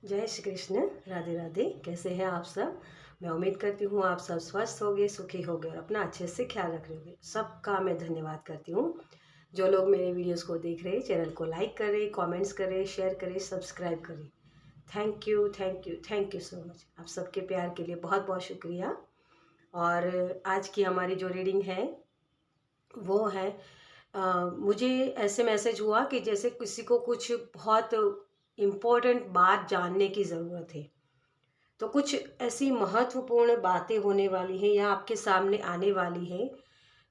जय श्री कृष्ण। राधे राधे। कैसे हैं आप सब? मैं उम्मीद करती हूँ आप सब स्वस्थ होंगे, सुखी होंगे और अपना अच्छे से ख्याल रख रहे होंगे। सबका मैं धन्यवाद करती हूँ। जो लोग मेरे वीडियोस को देख रहे हैं, चैनल को लाइक करें, कमेंट्स करें, शेयर करें, सब्सक्राइब करें। Thank you, thank you, thank you so much. आप सबके प्यार के लिए बहुत बहुत शुक्रिया। और आज की हमारी जो रीडिंग है वो है मुझे ऐसे मैसेज हुआ कि जैसे किसी को कुछ बहुत इम्पोर्टेंट बात जानने की ज़रूरत है। तो कुछ ऐसी महत्वपूर्ण बातें होने वाली हैं या आपके सामने आने वाली हैं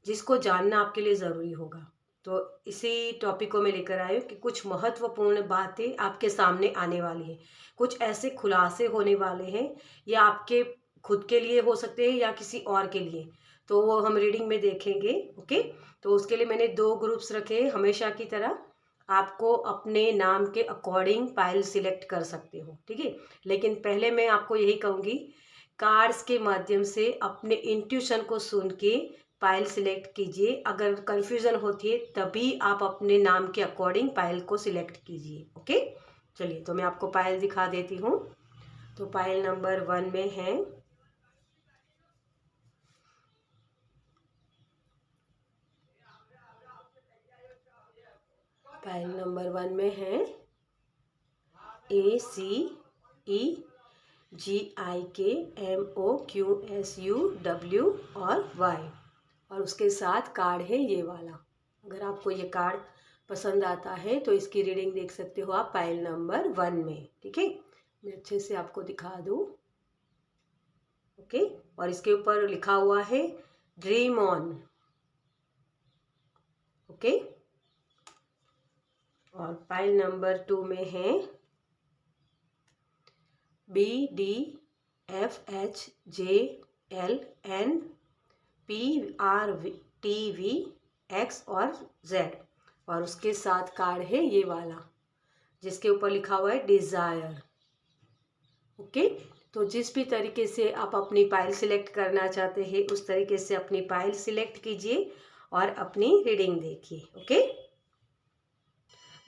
जिसको जानना आपके लिए ज़रूरी होगा। तो इसी टॉपिक को मैं लेकर आई हूँ कि कुछ महत्वपूर्ण बातें आपके सामने आने वाली हैं। कुछ ऐसे खुलासे होने वाले हैं या आपके खुद के लिए हो सकते हैं या किसी और के लिए। तो वो हम रीडिंग में देखेंगे। ओके, तो उसके लिए मैंने 2 ग्रुप्स रखे हैं। हमेशा की तरह आपको अपने नाम के अकॉर्डिंग पाइल सिलेक्ट कर सकते हो, ठीक है। लेकिन पहले मैं आपको यही कहूँगी, कार्ड्स के माध्यम से अपने इंट्यूशन को सुन के पाइल सिलेक्ट कीजिए। अगर कंफ्यूजन होती है तभी आप अपने नाम के अकॉर्डिंग पाइल को सिलेक्ट कीजिए। ओके, चलिए तो मैं आपको पाइल दिखा देती हूँ। तो पाइल नंबर 1 में है ACEGIKMOQSUW और Y। और उसके साथ कार्ड है ये वाला। अगर आपको ये कार्ड पसंद आता है तो इसकी रीडिंग देख सकते हो आप पाइल नंबर 1 में, ठीक है। मैं अच्छे से आपको दिखा दूँ। ओके, और इसके ऊपर लिखा हुआ है ड्रीम ऑन। ओके, और पाइल नंबर 2 में है BDFHJLNPRTVX और Z। और उसके साथ कार्ड है ये वाला जिसके ऊपर लिखा हुआ है डिज़ायर। ओके, तो जिस भी तरीके से आप अपनी पाइल सिलेक्ट करना चाहते हैं उस तरीके से अपनी पाइल सिलेक्ट कीजिए और अपनी रीडिंग देखिए। ओके,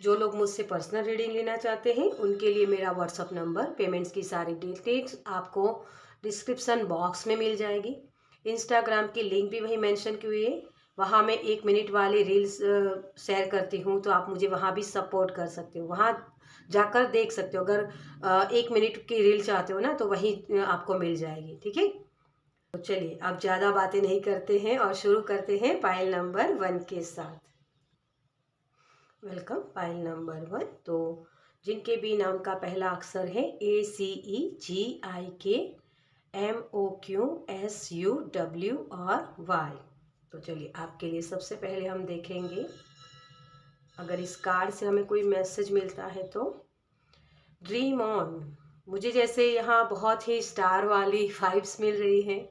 जो लोग मुझसे पर्सनल रीडिंग लेना चाहते हैं उनके लिए मेरा व्हाट्सअप नंबर, पेमेंट्स की सारी डिटेल्स आपको डिस्क्रिप्शन बॉक्स में मिल जाएगी। इंस्टाग्राम की लिंक भी वहीं मेंशन की हुई है। वहाँ मैं 1 मिनट वाली रील्स शेयर करती हूँ, तो आप मुझे वहाँ भी सपोर्ट कर सकते हो। वहाँ जाकर देख सकते हो। अगर 1 मिनट की रील चाहते हो ना तो वहीं आपको मिल जाएगी, ठीक है। तो चलिए अब ज़्यादा बातें नहीं करते हैं और शुरू करते हैं पाइल नंबर 1 के साथ। Welcome pile number 1। तो जिनके भी नाम का पहला अक्षर है ACEGIKMOQSUW और Y। तो चलिए आपके लिए सबसे पहले हम देखेंगे अगर इस कार्ड से हमें कोई मैसेज मिलता है तो ड्रीम ऑन। मुझे जैसे यहाँ बहुत ही स्टार वाली वाइब्स मिल रही हैं,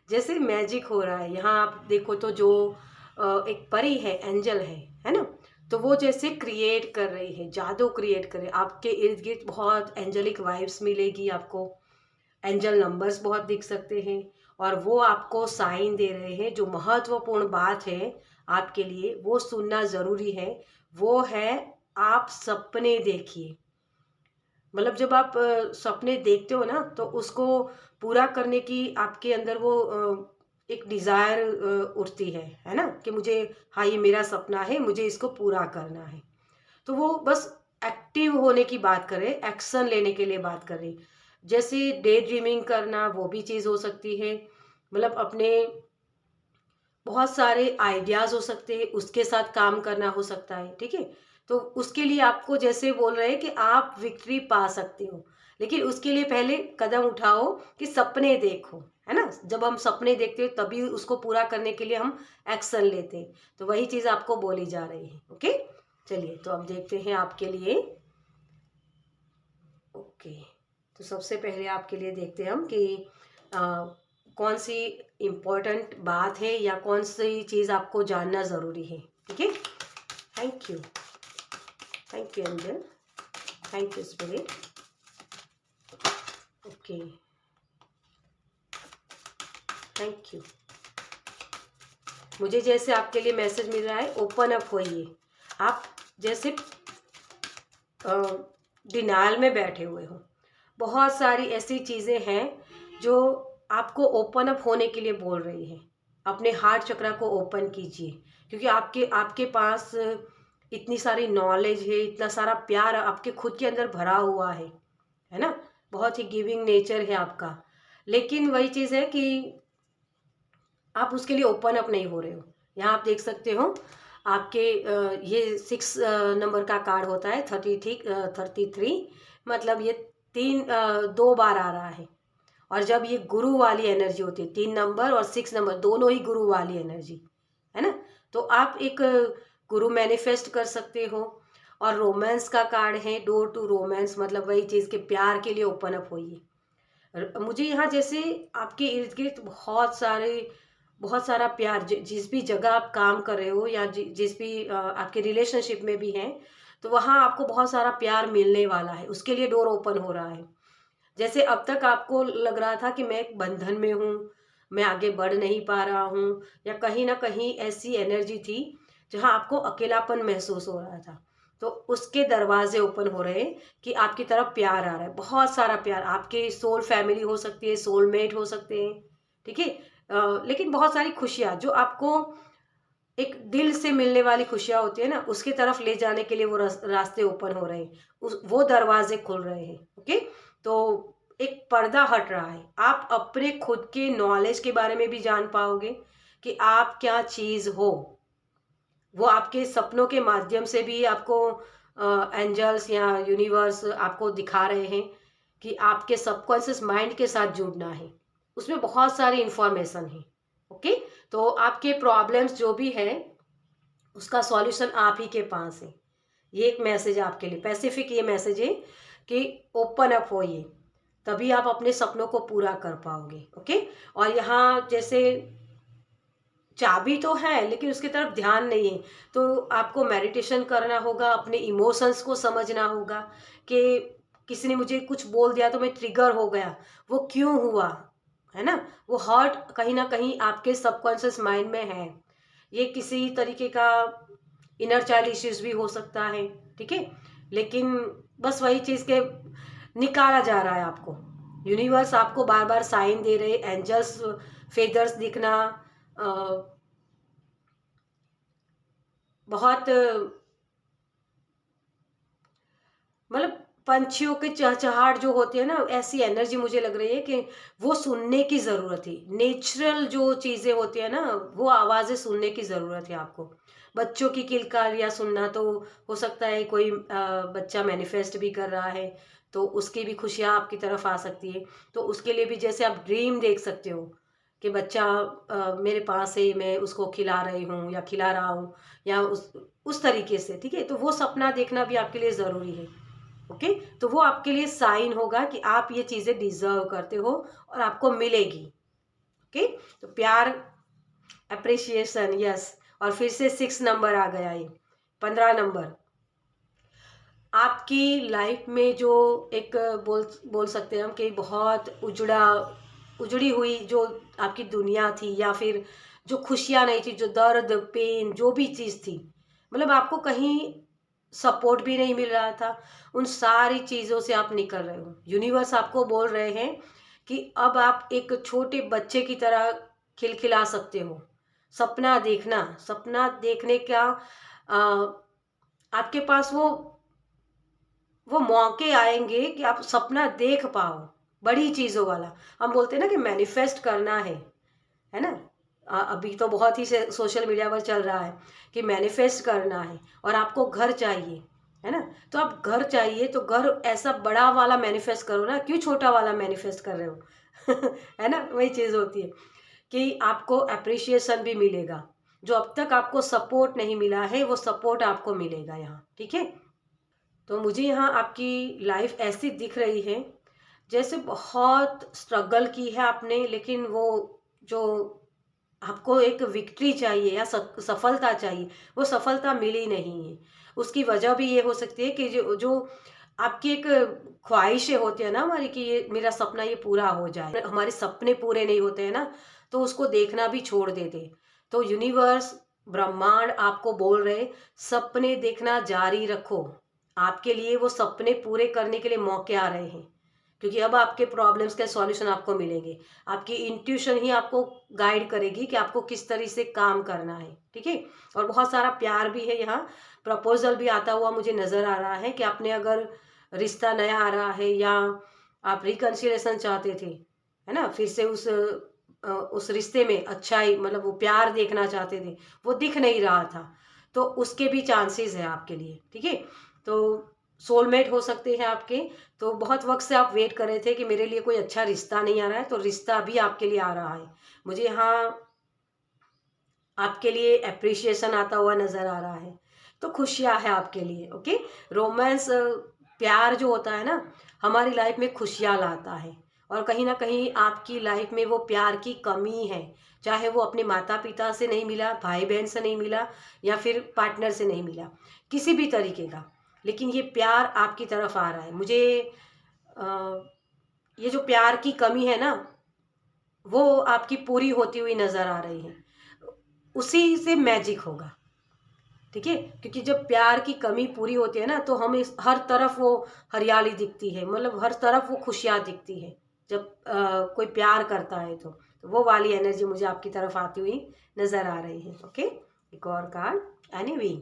जैसे मैजिक हो रहा है। यहाँ आप देखो तो जो एक परी है, एंजल है ना, तो वो जैसे क्रिएट कर रही है, जादू क्रिएट कर रही है। आपके इर्द गिर्द बहुत एंजलिक वाइब्स मिलेगी आपको। एंजल नंबर्स बहुत दिख सकते हैं और वो आपको साइन दे रहे हैं। जो महत्वपूर्ण बात है आपके लिए वो सुनना ज़रूरी है, वो है आप सपने देखिए। मतलब जब आप सपने देखते हो ना तो उसको पूरा करने की आपके अंदर वो एक डिज़ायर उठती है ना, कि मुझे, हाँ ये मेरा सपना है, मुझे इसको पूरा करना है। तो वो बस एक्टिव होने की बात कर रहे हैं, एक्शन लेने के लिए बात कर रही। जैसे डे ड्रीमिंग करना वो भी चीज़ हो सकती है। मतलब अपने बहुत सारे आइडियाज़ हो सकते हैं, उसके साथ काम करना हो सकता है, ठीक है। तो उसके लिए आपको जैसे बोल रहे हैं कि आप विक्ट्री पा सकते हो, लेकिन उसके लिए पहले कदम उठाओ कि सपने देखो, है ना। जब हम सपने देखते हो तभी उसको पूरा करने के लिए हम एक्शन लेते हैं। तो वही चीज़ आपको बोली जा रही है। ओके, चलिए तो अब देखते हैं आपके लिए। ओके, तो सबसे पहले आपके लिए देखते हैं हम कि कौन सी इम्पोर्टेंट बात है या कौन सी चीज़ आपको जानना ज़रूरी है, ठीक है। Thank you, thank you angel, thank you spirit. Okay, thank you. मुझे जैसे आपके लिए मैसेज मिल रहा है, ओपन अप होइए। आप जैसे डिनाल में बैठे हुए हो, बहुत सारी ऐसी चीज़ें हैं जो आपको ओपन अप होने के लिए बोल रही है। अपने हार्ट चक्रा को ओपन कीजिए, क्योंकि आपके आपके पास इतनी सारी नॉलेज है, इतना सारा प्यार आपके खुद के अंदर भरा हुआ है ना? बहुत ही गिविंग नेचर है आपका। लेकिन वही चीज़ है कि आप उसके लिए ओपन अप नहीं हो रहे हो। यहाँ आप देख सकते हो आपके ये 6 नंबर का कार्ड होता है, 33 मतलब ये 2 बार आ रहा है। और जब ये गुरु वाली एनर्जी होती है, 3 नंबर और 6 नंबर दोनों ही गुरु वाली एनर्जी, है ना? तो आप एक गुरु मैनिफेस्ट कर सकते हो। और रोमांस का कार्ड है, डोर टू रोमांस, मतलब वही चीज़ के प्यार के लिए ओपन अप होइए। मुझे यहाँ जैसे आपके इर्द गिर्द बहुत सारा प्यार, जिस भी जगह आप काम कर रहे हो या जिस भी आपके रिलेशनशिप में भी हैं, तो वहाँ आपको बहुत सारा प्यार मिलने वाला है, उसके लिए डोर ओपन हो रहा है। जैसे अब तक आपको लग रहा था कि मैं एक बंधन में हूँ, मैं आगे बढ़ नहीं पा रहा हूँ, या कहीं ना कहीं ऐसी एनर्जी थी जहाँ आपको अकेलापन महसूस हो रहा था, तो उसके दरवाजे ओपन हो रहे हैं कि आपकी तरफ प्यार आ रहा है, बहुत सारा प्यार। आपके सोल फैमिली हो सकती है, सोलमेट हो सकते हैं, ठीक है। लेकिन बहुत सारी खुशियाँ जो आपको एक दिल से मिलने वाली खुशियाँ होती है ना, उसकी तरफ ले जाने के लिए वो रास्ते ओपन हो रहे हैं, वो दरवाजे खुल रहे हैं। ओके, तो एक पर्दा हट रहा है, आप अपने खुद के नॉलेज के बारे में भी जान पाओगे कि आप क्या चीज़ हो। वो आपके सपनों के माध्यम से भी आपको एंजल्स या यूनिवर्स आपको दिखा रहे हैं कि आपके सबकॉन्शियस माइंड के साथ जुड़ना है, उसमें बहुत सारी इंफॉर्मेशन है। ओके, तो आपके प्रॉब्लम्स जो भी है उसका सॉल्यूशन आप ही के पास है। ये एक मैसेज है आपके लिए, पैसिफिक ये मैसेज है कि ओपन अप होइए, तभी आप अपने सपनों को पूरा कर पाओगे। ओके, और यहाँ जैसे चाबी तो है लेकिन उसकी तरफ ध्यान नहीं है, तो आपको मेडिटेशन करना होगा, अपने इमोशंस को समझना होगा कि किसी ने मुझे कुछ बोल दिया तो मैं ट्रिगर हो गया, वो क्यों हुआ, है ना? वो हर्ट कहीं ना कहीं आपके सबकॉन्शियस माइंड में है। ये किसी तरीके का इनर चाइल्ड इश्यूज भी हो सकता है, ठीक है। लेकिन बस वही चीज़ के निकाला जा रहा है आपको। यूनिवर्स आपको बार बार साइन दे रहे, एंजल्स फेदर्स दिखना, बहुत मतलब पंछियों के चहचहाट जो होती है ना, ऐसी एनर्जी मुझे लग रही है कि वो सुनने की ज़रूरत है। नेचुरल जो चीज़ें होती है ना, वो आवाज़ें सुनने की ज़रूरत है आपको। बच्चों की किलकारियाँ सुनना, तो हो सकता है कोई बच्चा मैनिफेस्ट भी कर रहा है, तो उसकी भी खुशियाँ आपकी तरफ आ सकती है। तो उसके लिए भी जैसे आप ड्रीम देख सकते हो कि बच्चा मेरे पास है, मैं उसको खिला रही हूँ या खिला रहा हूँ, या उस तरीके से, ठीक है। तो वो सपना देखना भी आपके लिए ज़रूरी है। ओके, तो वो आपके लिए साइन होगा कि आप ये चीज़ें डिजर्व करते हो और आपको मिलेगी। ओके, तो प्यार, अप्रिसिएशन, यस। और फिर से 6 नंबर आ गया, ये 15 नंबर आपकी लाइफ में जो एक बोल बोल सकते हैं हम कि बहुत उजड़ी हुई जो आपकी दुनिया थी, या फिर जो खुशियाँ नहीं थी, जो दर्द पेन जो भी चीज़ थी, मतलब आपको कहीं सपोर्ट भी नहीं मिल रहा था, उन सारी चीज़ों से आप निकल रहे हो। यूनिवर्स आपको बोल रहे हैं कि अब आप एक छोटे बच्चे की तरह खिलखिला सकते हो। सपना देखने का आपके पास वो मौके आएंगे कि आप सपना देख पाओ, बड़ी चीज़ों वाला। हम बोलते हैं ना कि मैनिफेस्ट करना है ना? अभी तो बहुत ही सोशल मीडिया पर चल रहा है कि मैनिफेस्ट करना है, और आपको घर चाहिए, है ना? तो आप घर चाहिए तो घर ऐसा बड़ा वाला मैनिफेस्ट करो ना, क्यों छोटा वाला मैनिफेस्ट कर रहे हो? है ना? वही चीज़ होती है कि आपको अप्रिशिएशन भी मिलेगा, जो अब तक आपको सपोर्ट नहीं मिला है वो सपोर्ट आपको मिलेगा यहाँ, ठीक है। तो मुझे यहाँ आपकी लाइफ ऐसी दिख रही है जैसे बहुत स्ट्रगल की है आपने, लेकिन वो जो आपको एक विक्ट्री चाहिए या सफलता चाहिए, वो सफलता मिली नहीं है। उसकी वजह भी ये हो सकती है कि जो जो आपकी एक ख्वाहिशें होती है ना हमारी, कि ये मेरा सपना ये पूरा हो जाए, हमारे सपने पूरे नहीं होते हैं ना, तो उसको देखना भी छोड़ देते। तो यूनिवर्स, ब्रह्मांड आपको बोल रहे, सपने देखना जारी रखो, आपके लिए वो सपने पूरे करने के लिए मौके आ रहे हैं। क्योंकि अब आपके प्रॉब्लम्स के सॉल्यूशन आपको मिलेंगे। आपकी इंट्यूशन ही आपको गाइड करेगी कि आपको किस तरह से काम करना है, ठीक है। और बहुत सारा प्यार भी है यहाँ, प्रपोजल भी आता हुआ मुझे नज़र आ रहा है कि आपने अगर रिश्ता नया आ रहा है या आप रिकन्सिलेशन चाहते थे, है ना, फिर से उस रिश्ते में अच्छाई, मतलब वो प्यार देखना चाहते थे, वो दिख नहीं रहा था, तो उसके भी चांसेस है आपके लिए, ठीक है। तो सोलमेट हो सकते हैं आपके। तो बहुत वक्त से आप वेट कर रहे थे कि मेरे लिए कोई अच्छा रिश्ता नहीं आ रहा है, तो रिश्ता भी आपके लिए आ रहा है। मुझे यहाँ आपके लिए अप्रिशिएशन आता हुआ नजर आ रहा है, तो खुशियाँ है आपके लिए, ओके। रोमांस, प्यार जो होता है ना, हमारी लाइफ में खुशियाँ लाता है। और कहीं ना कहीं आपकी लाइफ में वो प्यार की कमी है, चाहे वो अपने माता पिता से नहीं मिला, भाई बहन से नहीं मिला, या फिर पार्टनर से नहीं मिला, किसी भी तरीके का, लेकिन ये प्यार आपकी तरफ आ रहा है। मुझे अ, ये जो प्यार की कमी है ना, वो आपकी पूरी होती हुई नजर आ रही है। उसी से मैजिक होगा, ठीक है। क्योंकि जब प्यार की कमी पूरी होती है ना, तो हमें हर तरफ वो हरियाली दिखती है, मतलब हर तरफ वो खुशियाँ दिखती है। जब कोई प्यार करता है तो वो वाली एनर्जी मुझे आपकी तरफ आती हुई नजर आ रही है, ओके। एक और कार्ड, एनीवे।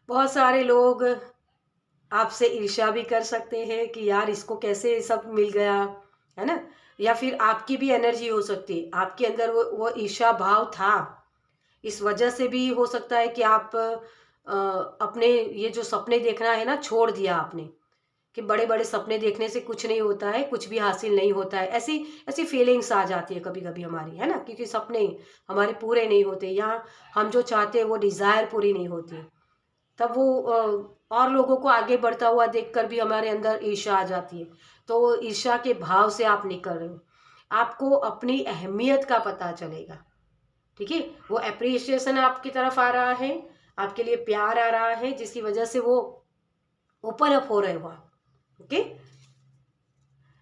बहुत सारे लोग आपसे ईर्ष्या भी कर सकते हैं कि यार इसको कैसे सब मिल गया, है ना। या फिर आपकी भी एनर्जी हो सकती है, आपके अंदर वो ईर्ष्या भाव था, इस वजह से भी हो सकता है कि आप अपने ये जो सपने देखना है ना, छोड़ दिया आपने, कि बड़े बड़े सपने देखने से कुछ नहीं होता है, कुछ भी हासिल नहीं होता है, ऐसी ऐसी फीलिंग्स आ जाती है कभी कभी हमारी, है ना, क्योंकि सपने हमारे पूरे नहीं होते, या हम जो चाहते हैं वो डिज़ायर पूरी नहीं होती, तब वो और लोगों को आगे बढ़ता हुआ देखकर भी हमारे अंदर ईर्ष्या आ जाती है। तो ईर्ष्या के भाव से आप निकल रहे हो, आपको अपनी अहमियत का पता चलेगा, ठीक है। वो अप्रिसिएशन आपकी तरफ आ रहा है, आपके लिए प्यार आ रहा है, जिसकी वजह से वो ओपन अप हो रहे हो आप, ओके।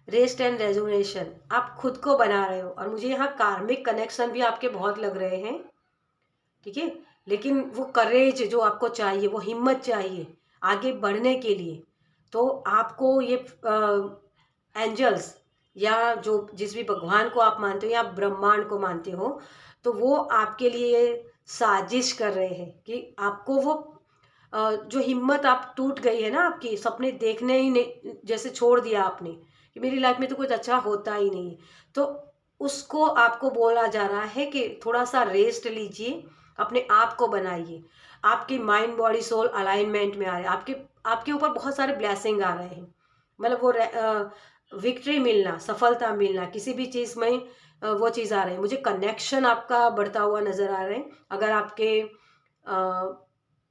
रेस्ट एंड रेजुनेशन, आप खुद को बना रहे हो, और मुझे यहाँ कार्मिक कनेक्शन भी आपके बहुत लग रहे हैं, ठीक है। लेकिन वो करेज जो आपको चाहिए, वो हिम्मत चाहिए आगे बढ़ने के लिए, तो आपको ये एंजल्स, या जो जिस भी भगवान को आप मानते हो या ब्रह्मांड को मानते हो, तो वो आपके लिए साजिश कर रहे हैं कि आपको वो जो हिम्मत आप टूट गई है ना, आपकी सपने देखने ही नहीं, जैसे छोड़ दिया आपने कि मेरी लाइफ में तो कुछ अच्छा होता ही नहीं, तो उसको आपको बोला जा रहा है कि थोड़ा सा रेस्ट लीजिए, अपने आप को बनाइए। आपकी माइंड बॉडी सोल अलाइनमेंट में आ रहे हैं, आपके आपके ऊपर बहुत सारे ब्लेसिंग आ रहे हैं, मतलब वो विक्ट्री मिलना, सफलता मिलना, किसी भी चीज़ में वो चीज़ आ रही है। मुझे कनेक्शन आपका बढ़ता हुआ नज़र आ रहे हैं। अगर आपके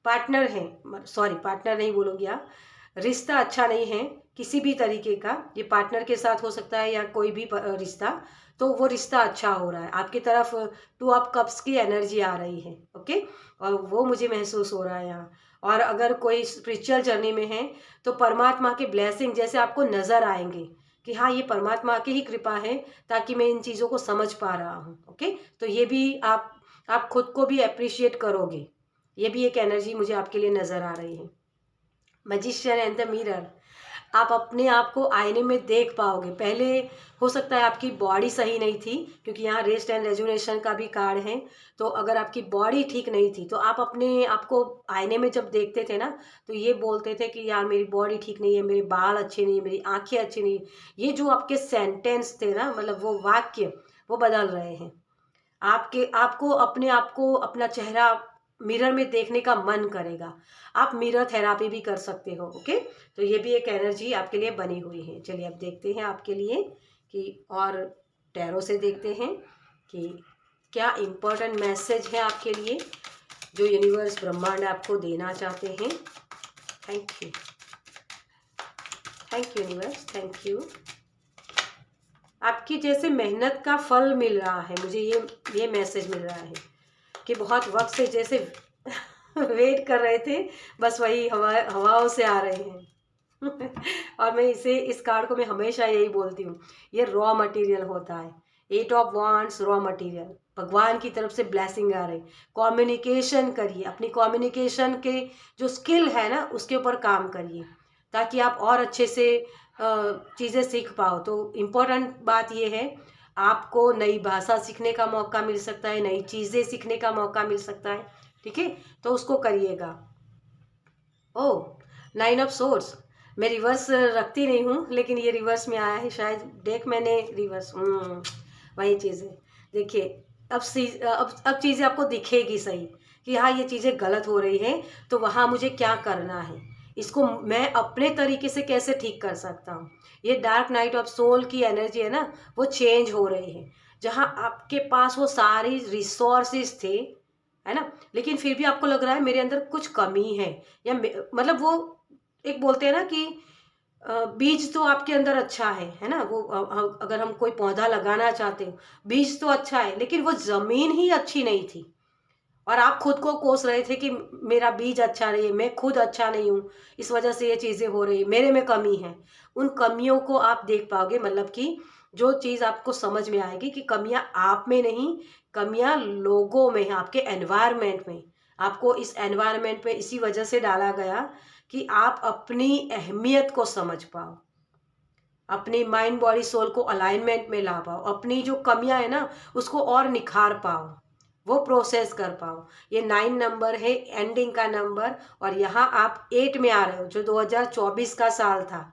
पार्टनर हैं, सॉरी पार्टनर नहीं बोलूँगी, आप रिश्ता अच्छा नहीं है किसी भी तरीके का, ये पार्टनर के साथ हो सकता है या कोई भी रिश्ता, तो वो रिश्ता अच्छा हो रहा है, आपकी तरफ टू ऑफ कप्स की एनर्जी आ रही है, ओके। और वो मुझे महसूस हो रहा है यहाँ। और अगर कोई स्पिरिचुअल जर्नी में है, तो परमात्मा के ब्लेसिंग जैसे आपको नज़र आएंगे कि हाँ, ये परमात्मा की ही कृपा है, ताकि मैं इन चीज़ों को समझ पा रहा हूँ, ओके। तो ये भी आप खुद को भी अप्रिशिएट करोगे, ये भी एक एनर्जी मुझे आपके लिए नज़र आ रही है। मैजिशियन एंड द मिरर, आप अपने आप को आईने में देख पाओगे। पहले हो सकता है आपकी बॉडी सही नहीं थी, क्योंकि यहाँ रेस्ट एंड रेजुनेशन का भी कार्ड है, तो अगर आपकी बॉडी ठीक नहीं थी, तो आप अपने आप को आईने में जब देखते थे ना, तो ये बोलते थे कि यार मेरी बॉडी ठीक नहीं है, मेरे बाल अच्छे नहीं है, मेरी आंखें अच्छी नहीं है। ये जो आपके सेंटेंस थे ना, मतलब वो वाक्य, वो बदल रहे हैं। आपको अपने आप को, अपना चेहरा मिरर में देखने का मन करेगा। आप मिरर थेरापी भी कर सकते हो, ओके। तो ये भी एक एनर्जी आपके लिए बनी हुई है। चलिए अब देखते हैं आपके लिए कि, और टैरो से देखते हैं कि क्या इम्पोर्टेंट मैसेज है आपके लिए जो यूनिवर्स ब्रह्मांड आपको देना चाहते हैं। Thank you, thank you universe, thank you. आपकी जैसे मेहनत का फल मिल रहा है, मुझे ये मैसेज मिल रहा है कि बहुत वक्त से जैसे वेट कर रहे थे, बस वही हवाओं से आ रहे हैं। और मैं इस कार्ड को मैं हमेशा यही बोलती हूँ, ये रॉ मटेरियल होता है। 8 ऑफ वांड्स रॉ मटेरियल, भगवान की तरफ से ब्लेसिंग आ रही। कम्युनिकेशन करिए, अपनी कम्युनिकेशन के जो स्किल है ना, उसके ऊपर काम करिए, ताकि आप और अच्छे से चीज़ें सीख पाओ। तो इम्पोर्टेंट बात ये है, आपको नई भाषा सीखने का मौका मिल सकता है, नई चीज़ें सीखने का मौका मिल सकता है, ठीक है? तो उसको करिएगा। ओह! 9 ऑफ सोर्ड्स, मैं रिवर्स रखती नहीं हूँ, लेकिन ये रिवर्स में आया है, शायद डेक मैंने रिवर्स वही चीज़ है। देखिए, अब चीज़ें आपको दिखेगी सही कि हाँ, ये चीज़ें गलत हो रही हैं, तो वहाँ मुझे क्या करना है? इसको मैं अपने तरीके से कैसे ठीक कर सकता हूँ? ये डार्क नाइट ऑफ सोल की एनर्जी है ना, वो चेंज हो रही है। जहाँ आपके पास वो सारी रिसोर्सेज़ थे, है ना? लेकिन फिर भी आपको लग रहा है मेरे अंदर कुछ कमी है, या मतलब वो एक बोलते हैं ना कि बीज तो आपके अंदर अच्छा है ना? वो अगर हम कोई पौधा लगाना चाहते हो, बीज तो अच्छा है, लेकिन वो ज़मीन ही अच्छी नहीं थी, और आप खुद को कोस रहे थे कि मेरा बीज अच्छा नहीं है, मैं खुद अच्छा नहीं हूँ, इस वजह से ये चीज़ें हो रही है, मेरे में कमी है। उन कमियों को आप देख पाओगे, मतलब कि जो चीज़ आपको समझ में आएगी कि कमियाँ आप में नहीं, कमियाँ लोगों में हैं, आपके एनवायरनमेंट में। आपको इस एनवायरनमेंट में इसी वजह से डाला गया कि आप अपनी अहमियत को समझ पाओ, अपनी माइंड बॉडी सोल को अलाइनमेंट में ला पाओ, अपनी जो कमियां है ना उसको और निखार पाओ, वो प्रोसेस कर पाओ। ये 9 नंबर है, एंडिंग का नंबर, और यहाँ आप 8 में आ रहे हो, जो 2024 का साल था,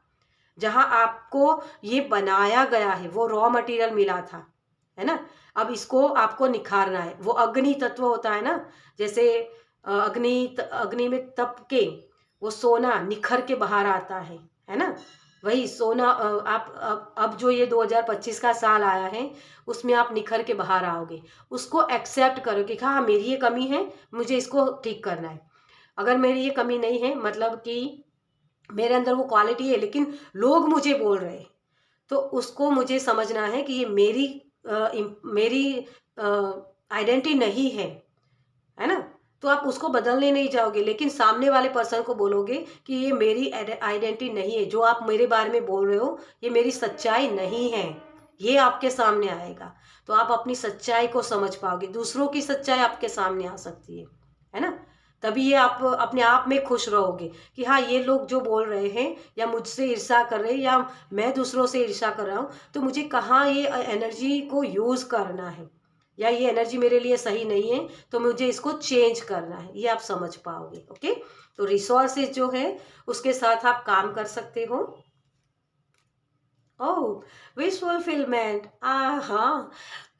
जहाँ आपको ये बनाया गया है, वो रॉ मटेरियल मिला था, है ना? अब इसको आपको निखारना है। वो अग्नि तत्व होता है ना, जैसे अग्नि में तप के वो सोना निखर के बाहर आता है ना? वही सोना आप अब जो ये 2025 का साल आया है, उसमें आप निखर के बाहर आओगे। उसको एक्सेप्ट करो कि हाँ, मेरी ये कमी है, मुझे इसको ठीक करना है। अगर मेरी ये कमी नहीं है, मतलब कि मेरे अंदर वो क्वालिटी है, लेकिन लोग मुझे बोल रहे हैं, तो उसको मुझे समझना है कि ये मेरी आइडेंटिटी नहीं है ना? तो आप उसको बदलने नहीं जाओगे, लेकिन सामने वाले पर्सन को बोलोगे कि ये मेरी आइडेंटिटी नहीं है, जो आप मेरे बारे में बोल रहे हो, ये मेरी सच्चाई नहीं है। ये आपके सामने आएगा, तो आप अपनी सच्चाई को समझ पाओगे, दूसरों की सच्चाई आपके सामने आ सकती है ना? तभी ये आप अपने आप में खुश रहोगे कि हाँ, ये लोग जो बोल रहे हैं, या मुझसे ईर्ष्या कर रहे हैं, या मैं दूसरों से ईर्ष्या कर रहा हूँ, तो मुझे कहाँ ये एनर्जी को यूज़ करना है, या ये एनर्जी मेरे लिए सही नहीं है, तो मुझे इसको चेंज करना है, ये आप समझ पाओगे। ओके, तो रिसोर्सेज जो है उसके साथ आप काम कर सकते हो। ओह, विश फुलफिलमेंट, हाँ,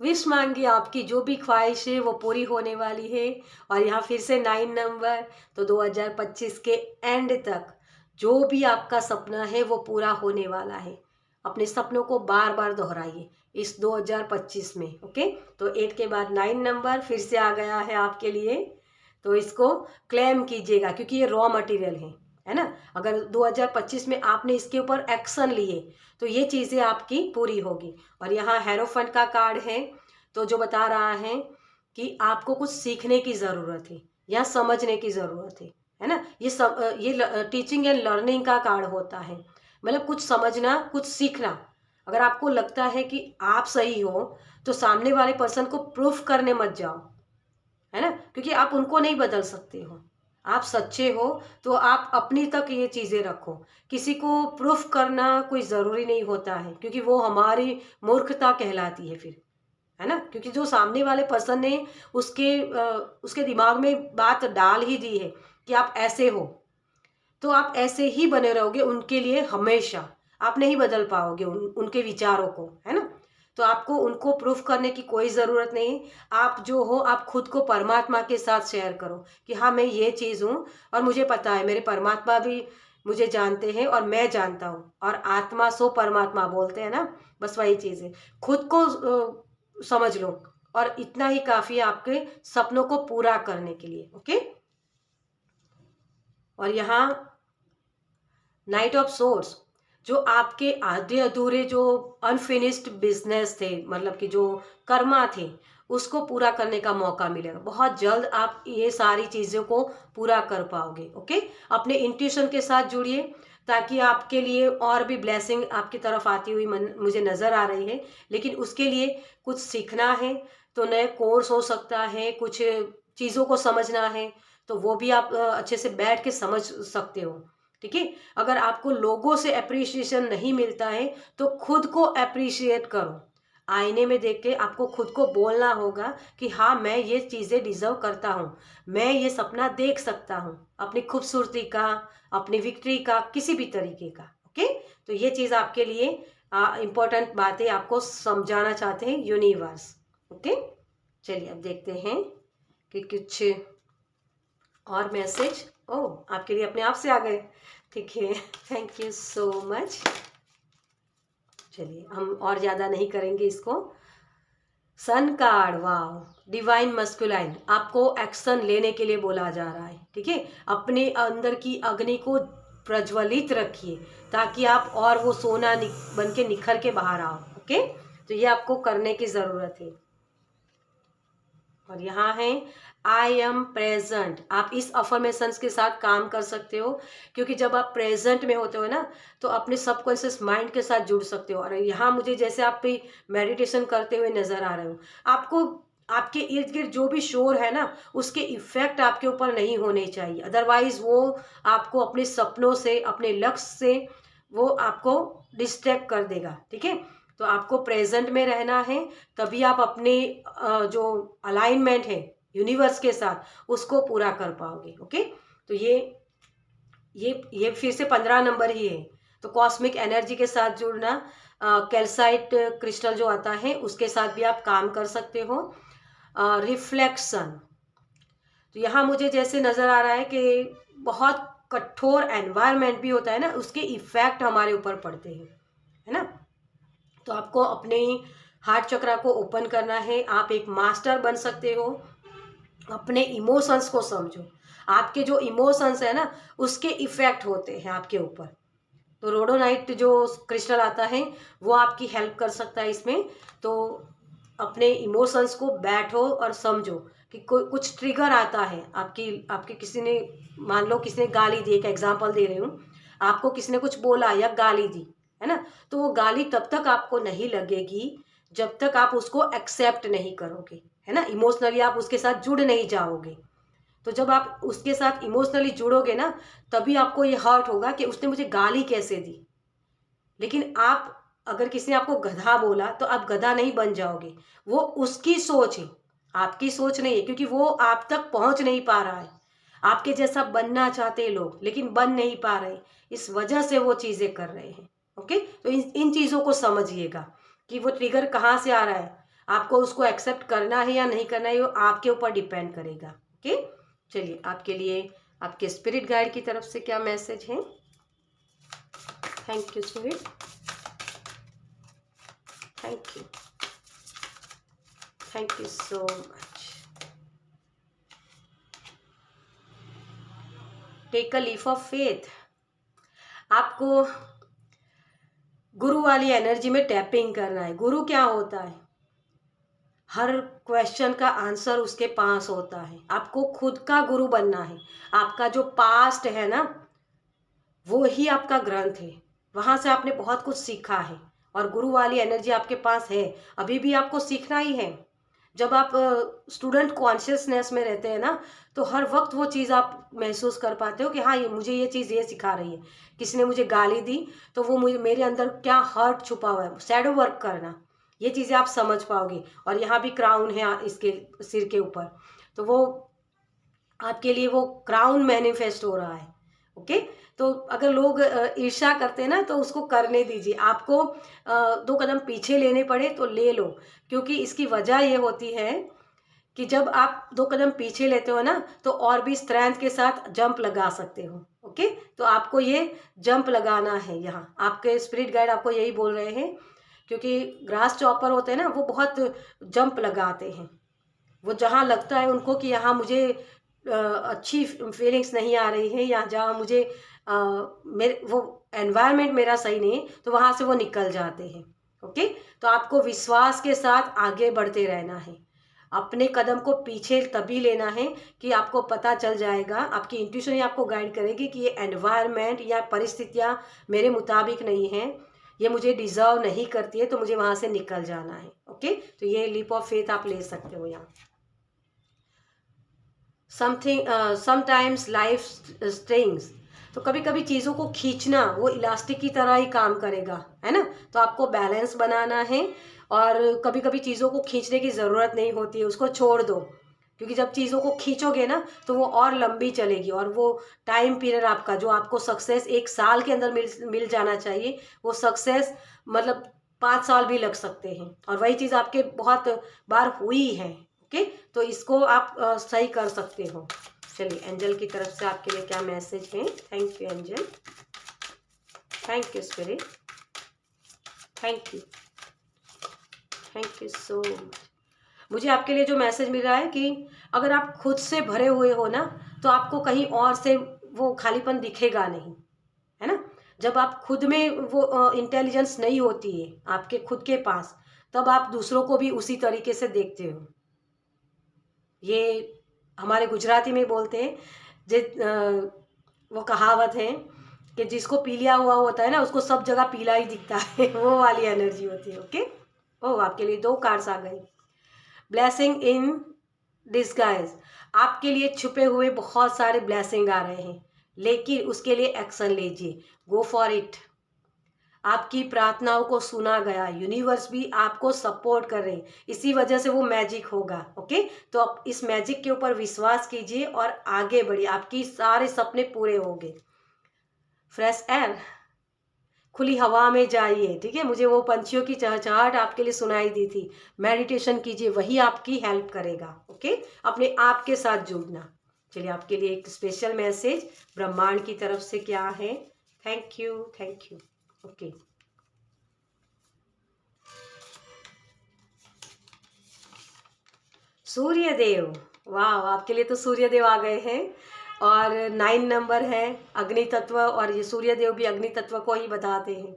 विश मांगी, आपकी जो भी ख्वाहिश है वो पूरी होने वाली है। और यहाँ फिर से 9 नंबर, तो 2025 के एंड तक जो भी आपका सपना है वो पूरा होने वाला है। अपने सपनों को बार बार दोहराइए इस 2025 में। ओके, तो 8 के बाद 9 नंबर फिर से आ गया है आपके लिए, तो इसको क्लेम कीजिएगा, क्योंकि ये रॉ मटेरियल है ना? अगर 2025 में आपने इसके ऊपर एक्शन लिए, तो ये चीज़ें आपकी पूरी होगी। और यहाँ हेरोफंट का कार्ड है, तो जो बता रहा है कि आपको कुछ सीखने की ज़रूरत है, या समझने की ज़रूरत है ना? ये टीचिंग एंड लर्निंग का कार्ड होता है, मतलब कुछ समझना, कुछ सीखना। अगर आपको लगता है कि आप सही हो, तो सामने वाले पर्सन को प्रूफ करने मत जाओ, है ना? क्योंकि आप उनको नहीं बदल सकते हो। आप सच्चे हो, तो आप अपनी तक ये चीज़ें रखो। किसी को प्रूफ करना कोई ज़रूरी नहीं होता है, क्योंकि वो हमारी मूर्खता कहलाती है फिर, है ना? क्योंकि जो सामने वाले पर्सन ने उसके दिमाग में बात डाल ही दी है कि आप ऐसे हो, तो आप ऐसे ही बने रहोगे उनके लिए हमेशा। आप नहीं बदल पाओगे उनके विचारों को, है ना? तो आपको उनको प्रूफ करने की कोई ज़रूरत नहीं। आप जो हो, आप खुद को परमात्मा के साथ शेयर करो कि हाँ, मैं ये चीज़ हूँ, और मुझे पता है मेरे परमात्मा भी मुझे जानते हैं, और मैं जानता हूँ, और आत्मा सो परमात्मा बोलते हैं ना, बस वही चीज़ है। खुद को समझ लो, और इतना ही काफ़ी है आपके सपनों को पूरा करने के लिए। ओके, और यहाँ नाइट ऑफ सोर्स, जो आपके आधे अधूरे जो अनफिनिश्ड बिजनेस थे, मतलब कि जो कर्मा थे, उसको पूरा करने का मौका मिलेगा। बहुत जल्द आप ये सारी चीज़ों को पूरा कर पाओगे। ओके, अपने इंट्यूशन के साथ जुड़िए, ताकि आपके लिए और भी ब्लेसिंग आपकी तरफ आती हुई मुझे नज़र आ रही है। लेकिन उसके लिए कुछ सीखना है, तो नए कोर्स हो सकता है, कुछ चीज़ों को समझना है, तो वो भी आप अच्छे से बैठ के समझ सकते हो। ठीक है। अगर आपको लोगों से अप्रिसिएशन नहीं मिलता है तो खुद को अप्रिशिएट करो। आईने में देख के आपको खुद को बोलना होगा कि हाँ, मैं ये चीज़ें डिजर्व करता हूँ, मैं ये सपना देख सकता हूँ, अपनी खूबसूरती का, अपनी विक्ट्री का, किसी भी तरीके का। ओके, तो ये चीज़ आपके लिए इम्पोर्टेंट बातें आपको समझाना चाहते हैं यूनिवर्स। ओके, चलिए अब देखते हैं कि कुछ और मैसेज। ओह, आपके लिए अपने आप से आ गए, ठीक है, थैंक यू सो मच। चलिए हम और ज़्यादा नहीं करेंगे इसको। सन कार्ड, वाह, डिवाइन मस्कुलाइन, आपको एक्शन लेने के लिए बोला जा रहा है, ठीक है। अपने अंदर की अग्नि को प्रज्वलित रखिए ताकि आप और वो सोना बन के निखर के बाहर आओ। ओके, तो ये आपको करने की ज़रूरत है। और यहाँ है आई एम प्रेजेंट। आप इस अफर्मेशंस के साथ काम कर सकते हो, क्योंकि जब आप प्रेजेंट में होते हो ना तो अपने सबकॉन्शियस माइंड के साथ जुड़ सकते हो। और यहाँ मुझे जैसे आप भी मेडिटेशन करते हुए नजर आ रहे हो, आपको आपके इर्द गिर्द जो भी शोर है ना उसके इफेक्ट आपके ऊपर नहीं होने चाहिए, अदरवाइज वो आपको अपने सपनों से, अपने लक्ष्य से वो आपको डिस्ट्रैक्ट कर देगा, ठीक है। तो आपको प्रेजेंट में रहना है, तभी आप अपने जो अलाइनमेंट है यूनिवर्स के साथ उसको पूरा कर पाओगे। ओके, तो ये फिर से 15 नंबर ही है। तो कॉस्मिक एनर्जी के साथ जुड़ना, कैल्साइट क्रिस्टल जो आता है उसके साथ भी आप काम कर सकते हो। रिफ्लेक्शन, तो यहाँ मुझे जैसे नज़र आ रहा है कि बहुत कठोर एनवायरनमेंट भी होता है ना, उसके इफेक्ट हमारे ऊपर पड़ते हैं, है ना। तो आपको अपने हार्ट चक्रा को ओपन करना है, आप एक मास्टर बन सकते हो। अपने इमोशंस को समझो, आपके जो इमोशंस है ना उसके इफेक्ट होते हैं आपके ऊपर। तो रोडोनाइट जो क्रिस्टल आता है वो आपकी हेल्प कर सकता है इसमें। तो अपने इमोशंस को बैठो और समझो कि कोई कुछ ट्रिगर आता है आपके किसी ने, मान लो किसी ने गाली दी, एक एग्जांपल दे रही हूँ, आपको किसी ने कुछ बोला या गाली दी, है ना। तो वो गाली तब तक आपको नहीं लगेगी जब तक आप उसको एक्सेप्ट नहीं करोगे, है ना। इमोशनली आप उसके साथ जुड़ नहीं जाओगे। तो जब आप उसके साथ इमोशनली जुड़ोगे ना तभी आपको ये हर्ट होगा कि उसने मुझे गाली कैसे दी। लेकिन आप, अगर किसी ने आपको गधा बोला तो आप गधा नहीं बन जाओगे, वो उसकी सोच है, आपकी सोच नहीं है, क्योंकि वो आप तक पहुंच नहीं पा रहा है। आपके जैसा बनना चाहते हैं लोग लेकिन बन नहीं पा रहे, इस वजह से वो चीज़ें कर रहे हैं। ओके, तो इन चीज़ों को समझिएगा कि वो ट्रिगर कहाँ से आ रहा है, आपको उसको एक्सेप्ट करना है या नहीं करना है वो आपके ऊपर डिपेंड करेगा। ओके, चलिए आपके लिए आपके स्पिरिट गाइड की तरफ से क्या मैसेज है। Thank you spirit, thank you so much. Take a leaf of faith. आपको गुरु वाली एनर्जी में टैपिंग करना है। गुरु क्या होता है, हर क्वेश्चन का आंसर उसके पास होता है। आपको खुद का गुरु बनना है। आपका जो पास्ट है ना वो ही आपका ग्रंथ है, वहाँ से आपने बहुत कुछ सीखा है और गुरु वाली एनर्जी आपके पास है, अभी भी आपको सीखना ही है। जब आप स्टूडेंट कॉन्शियसनेस में रहते हैं ना तो हर वक्त वो चीज़ आप महसूस कर पाते हो कि हाँ ये मुझे ये चीज़ ये सिखा रही है। किसी ने मुझे गाली दी तो वो मुझे, मेरे अंदर क्या हर्ट छुपा हुआ है, शैडो वर्क करना, ये चीज़ें आप समझ पाओगे। और यहाँ भी क्राउन है इसके सिर के ऊपर, तो वो आपके लिए वो क्राउन मैनिफेस्ट हो रहा है। ओके, तो अगर लोग ईर्ष्या करते हैं ना तो उसको करने दीजिए। आपको 2 कदम पीछे लेने पड़े तो ले लो, क्योंकि इसकी वजह ये होती है कि जब आप 2 कदम पीछे लेते हो ना तो और भी स्ट्रेंथ के साथ जंप लगा सकते हो। ओके, तो आपको ये जंप लगाना है। यहाँ आपके स्पिरिट गाइड आपको यही बोल रहे हैं, क्योंकि ग्रास चॉपर होते हैं ना वो बहुत जंप लगाते हैं। वो जहाँ लगता है उनको कि यहाँ मुझे अच्छी फीलिंग्स नहीं आ रही है या जहाँ मुझे मेरे वो एनवायरनमेंट मेरा सही नहीं है तो वहाँ से वो निकल जाते हैं। ओके, तो आपको विश्वास के साथ आगे बढ़ते रहना है। अपने कदम को पीछे तभी लेना है कि आपको पता चल जाएगा, आपकी इंट्यूशन ही आपको गाइड करेगी कि ये एनवायरनमेंट या परिस्थितियाँ मेरे मुताबिक नहीं हैं, ये मुझे डिज़र्व नहीं करती है, तो मुझे वहाँ से निकल जाना है। ओके, तो ये लीप ऑफ फेथ आप ले सकते हो यहाँ। sometimes life stings, तो कभी कभी चीज़ों को खींचना वो इलास्टिक की तरह ही काम करेगा, है ना। तो आपको बैलेंस बनाना है, और कभी कभी चीज़ों को खींचने की ज़रूरत नहीं होती है, उसको छोड़ दो। क्योंकि जब चीज़ों को खींचोगे ना तो वो और लंबी चलेगी, और वो टाइम पीरियड आपका जो आपको सक्सेस 1 साल के अंदर मिल जाना चाहिए, वो सक्सेस मतलब 5 साल भी लग सकते हैं। और वही चीज़ आपके बहुत बार हुई है। ओके, तो इसको आप सही कर सकते हो। चलिए, एंजल की तरफ से आपके लिए क्या मैसेज है। Thank you angel, thank you spirit, thank you, thank you so much. मुझे आपके लिए जो मैसेज मिल रहा है कि अगर आप खुद से भरे हुए हो ना, तो आपको कहीं और से वो खालीपन दिखेगा नहीं, है ना। जब आप खुद में वो इंटेलिजेंस नहीं होती है आपके खुद के पास, तब आप दूसरों को भी उसी तरीके से देखते हो। ये हमारे गुजराती में बोलते हैं, वो कहावत है कि जिसको पीलिया हुआ होता है ना, उसको सब जगह पीला ही दिखता है। वो वाली एनर्जी होती है। ओके, ओह, आपके लिए 2 कार्ड्स आ गए। ब्लेसिंग इन डिस्गाइज, आपके लिए छुपे हुए बहुत सारे ब्लेसिंग आ रहे हैं, लेकिन उसके लिए एक्शन लीजिए। Go for it. आपकी प्रार्थनाओं को सुना गया, यूनिवर्स भी आपको सपोर्ट कर रहे हैं, इसी वजह से वो मैजिक होगा। ओके, तो आप इस मैजिक के ऊपर विश्वास कीजिए और आगे बढ़िए, आपकी सारे सपने पूरे होंगे। फ्रेश एयर, खुली हवा में जाइए। ठीक है, मुझे वो पंछियों की चहचहाहट आपके लिए सुनाई दी थी। मेडिटेशन कीजिए, वही आपकी हेल्प करेगा। ओके, अपने आप के साथ जुड़ना। चलिए, आपके लिए एक स्पेशल मैसेज ब्रह्मांड की तरफ से क्या है। Thank you, thank you. Okay, Surya Dev, वाह, आपके लिए तो सूर्य देव आ गए हैं। और 9 नंबर है, अग्नि तत्व, और ये सूर्य देव भी अग्नि तत्व को ही बताते हैं।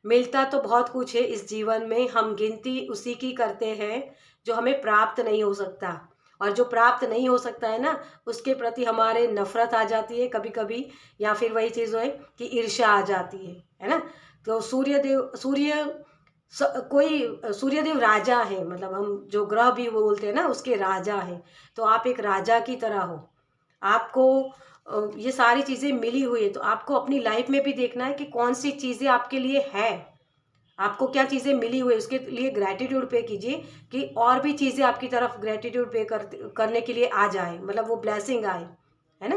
मिलता तो बहुत कुछ है इस जीवन में, हम गिनती उसी की करते हैं जो हमें प्राप्त नहीं हो सकता। और जो प्राप्त नहीं हो सकता है ना, उसके प्रति हमारे नफरत आ जाती है कभी कभी, या फिर वही चीज़ है कि ईर्ष्या आ जाती है ना। तो कोई सूर्यदेव राजा है, मतलब हम जो ग्रह भी बोलते हैं ना, उसके राजा है। तो आप एक राजा की तरह हो। आपको ये सारी चीज़ें मिली हुई है, तो आपको अपनी लाइफ में भी देखना है कि कौन सी चीज़ें आपके लिए है, आपको क्या चीज़ें मिली हुई है, उसके लिए ग्रैटिट्यूड पे कीजिए कि और भी चीज़ें आपकी तरफ ग्रैटिट्यूड पे करने के लिए आ जाए, मतलब वो ब्लेसिंग आए, है ना।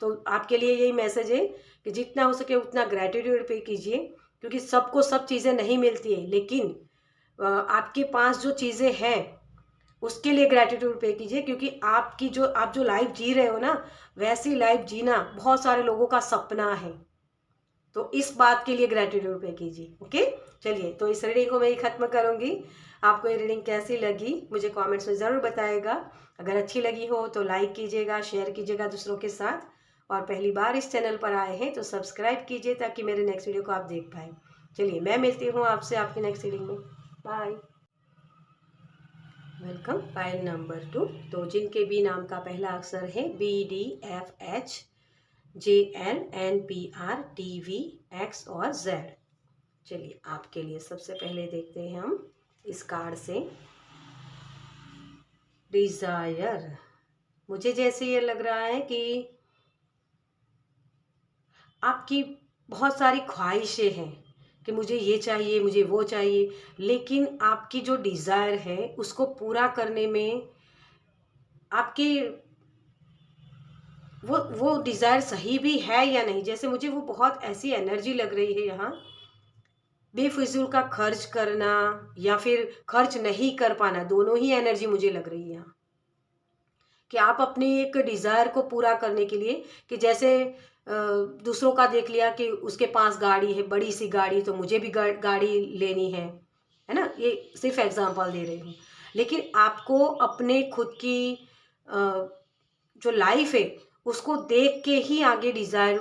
तो आपके लिए यही मैसेज है कि जितना हो सके उतना ग्रैटिट्यूड पे कीजिए, क्योंकि सबको सब चीज़ें नहीं मिलती है, लेकिन आपके पास जो चीज़ें हैं उसके लिए ग्रैटिट्यूड पे कीजिए, क्योंकि आप जो लाइफ जी रहे हो ना, वैसी लाइफ जीना बहुत सारे लोगों का सपना है। तो इस बात के लिए ग्रैटिट्यूड पे कीजिए। ओके, चलिए, तो इस रीडिंग को मैं ही खत्म करूंगी। आपको ये रीडिंग कैसी लगी मुझे कमेंट्स में ज़रूर बताएगा। अगर अच्छी लगी हो तो लाइक कीजिएगा, शेयर कीजिएगा दूसरों के साथ, और पहली बार इस चैनल पर आए हैं तो सब्सक्राइब कीजिए ताकि मेरे नेक्स्ट वीडियो को आप देख पाए। चलिए, मैं मिलती हूँ आपसे आपकी नेक्स्ट रीडिंग में। Bye, welcome. पाइल नंबर 2, तो जिनके बी नाम का पहला अक्षर है BDFH JNNPRTVX और Z। चलिए, आपके लिए सबसे पहले देखते हैं हम इस कार्ड से डिजायर। मुझे जैसे ये लग रहा है कि आपकी बहुत सारी ख्वाहिशें हैं कि मुझे ये चाहिए, मुझे वो चाहिए, लेकिन आपकी जो डिज़ायर है उसको पूरा करने में आपकी वो डिज़ायर सही भी है या नहीं। जैसे मुझे वो बहुत ऐसी एनर्जी लग रही है यहाँ, बेफिजूल का खर्च करना या फिर खर्च नहीं कर पाना, दोनों ही एनर्जी मुझे लग रही है यहाँ। कि आप अपनी एक डिज़ायर को पूरा करने के लिए, कि जैसे दूसरों का देख लिया कि उसके पास गाड़ी है, बड़ी सी गाड़ी, तो मुझे भी गाड़ी लेनी है ना। ये सिर्फ एग्जांपल दे रही हूँ, लेकिन आपको अपने खुद की जो लाइफ है उसको देख के ही आगे डिज़ायर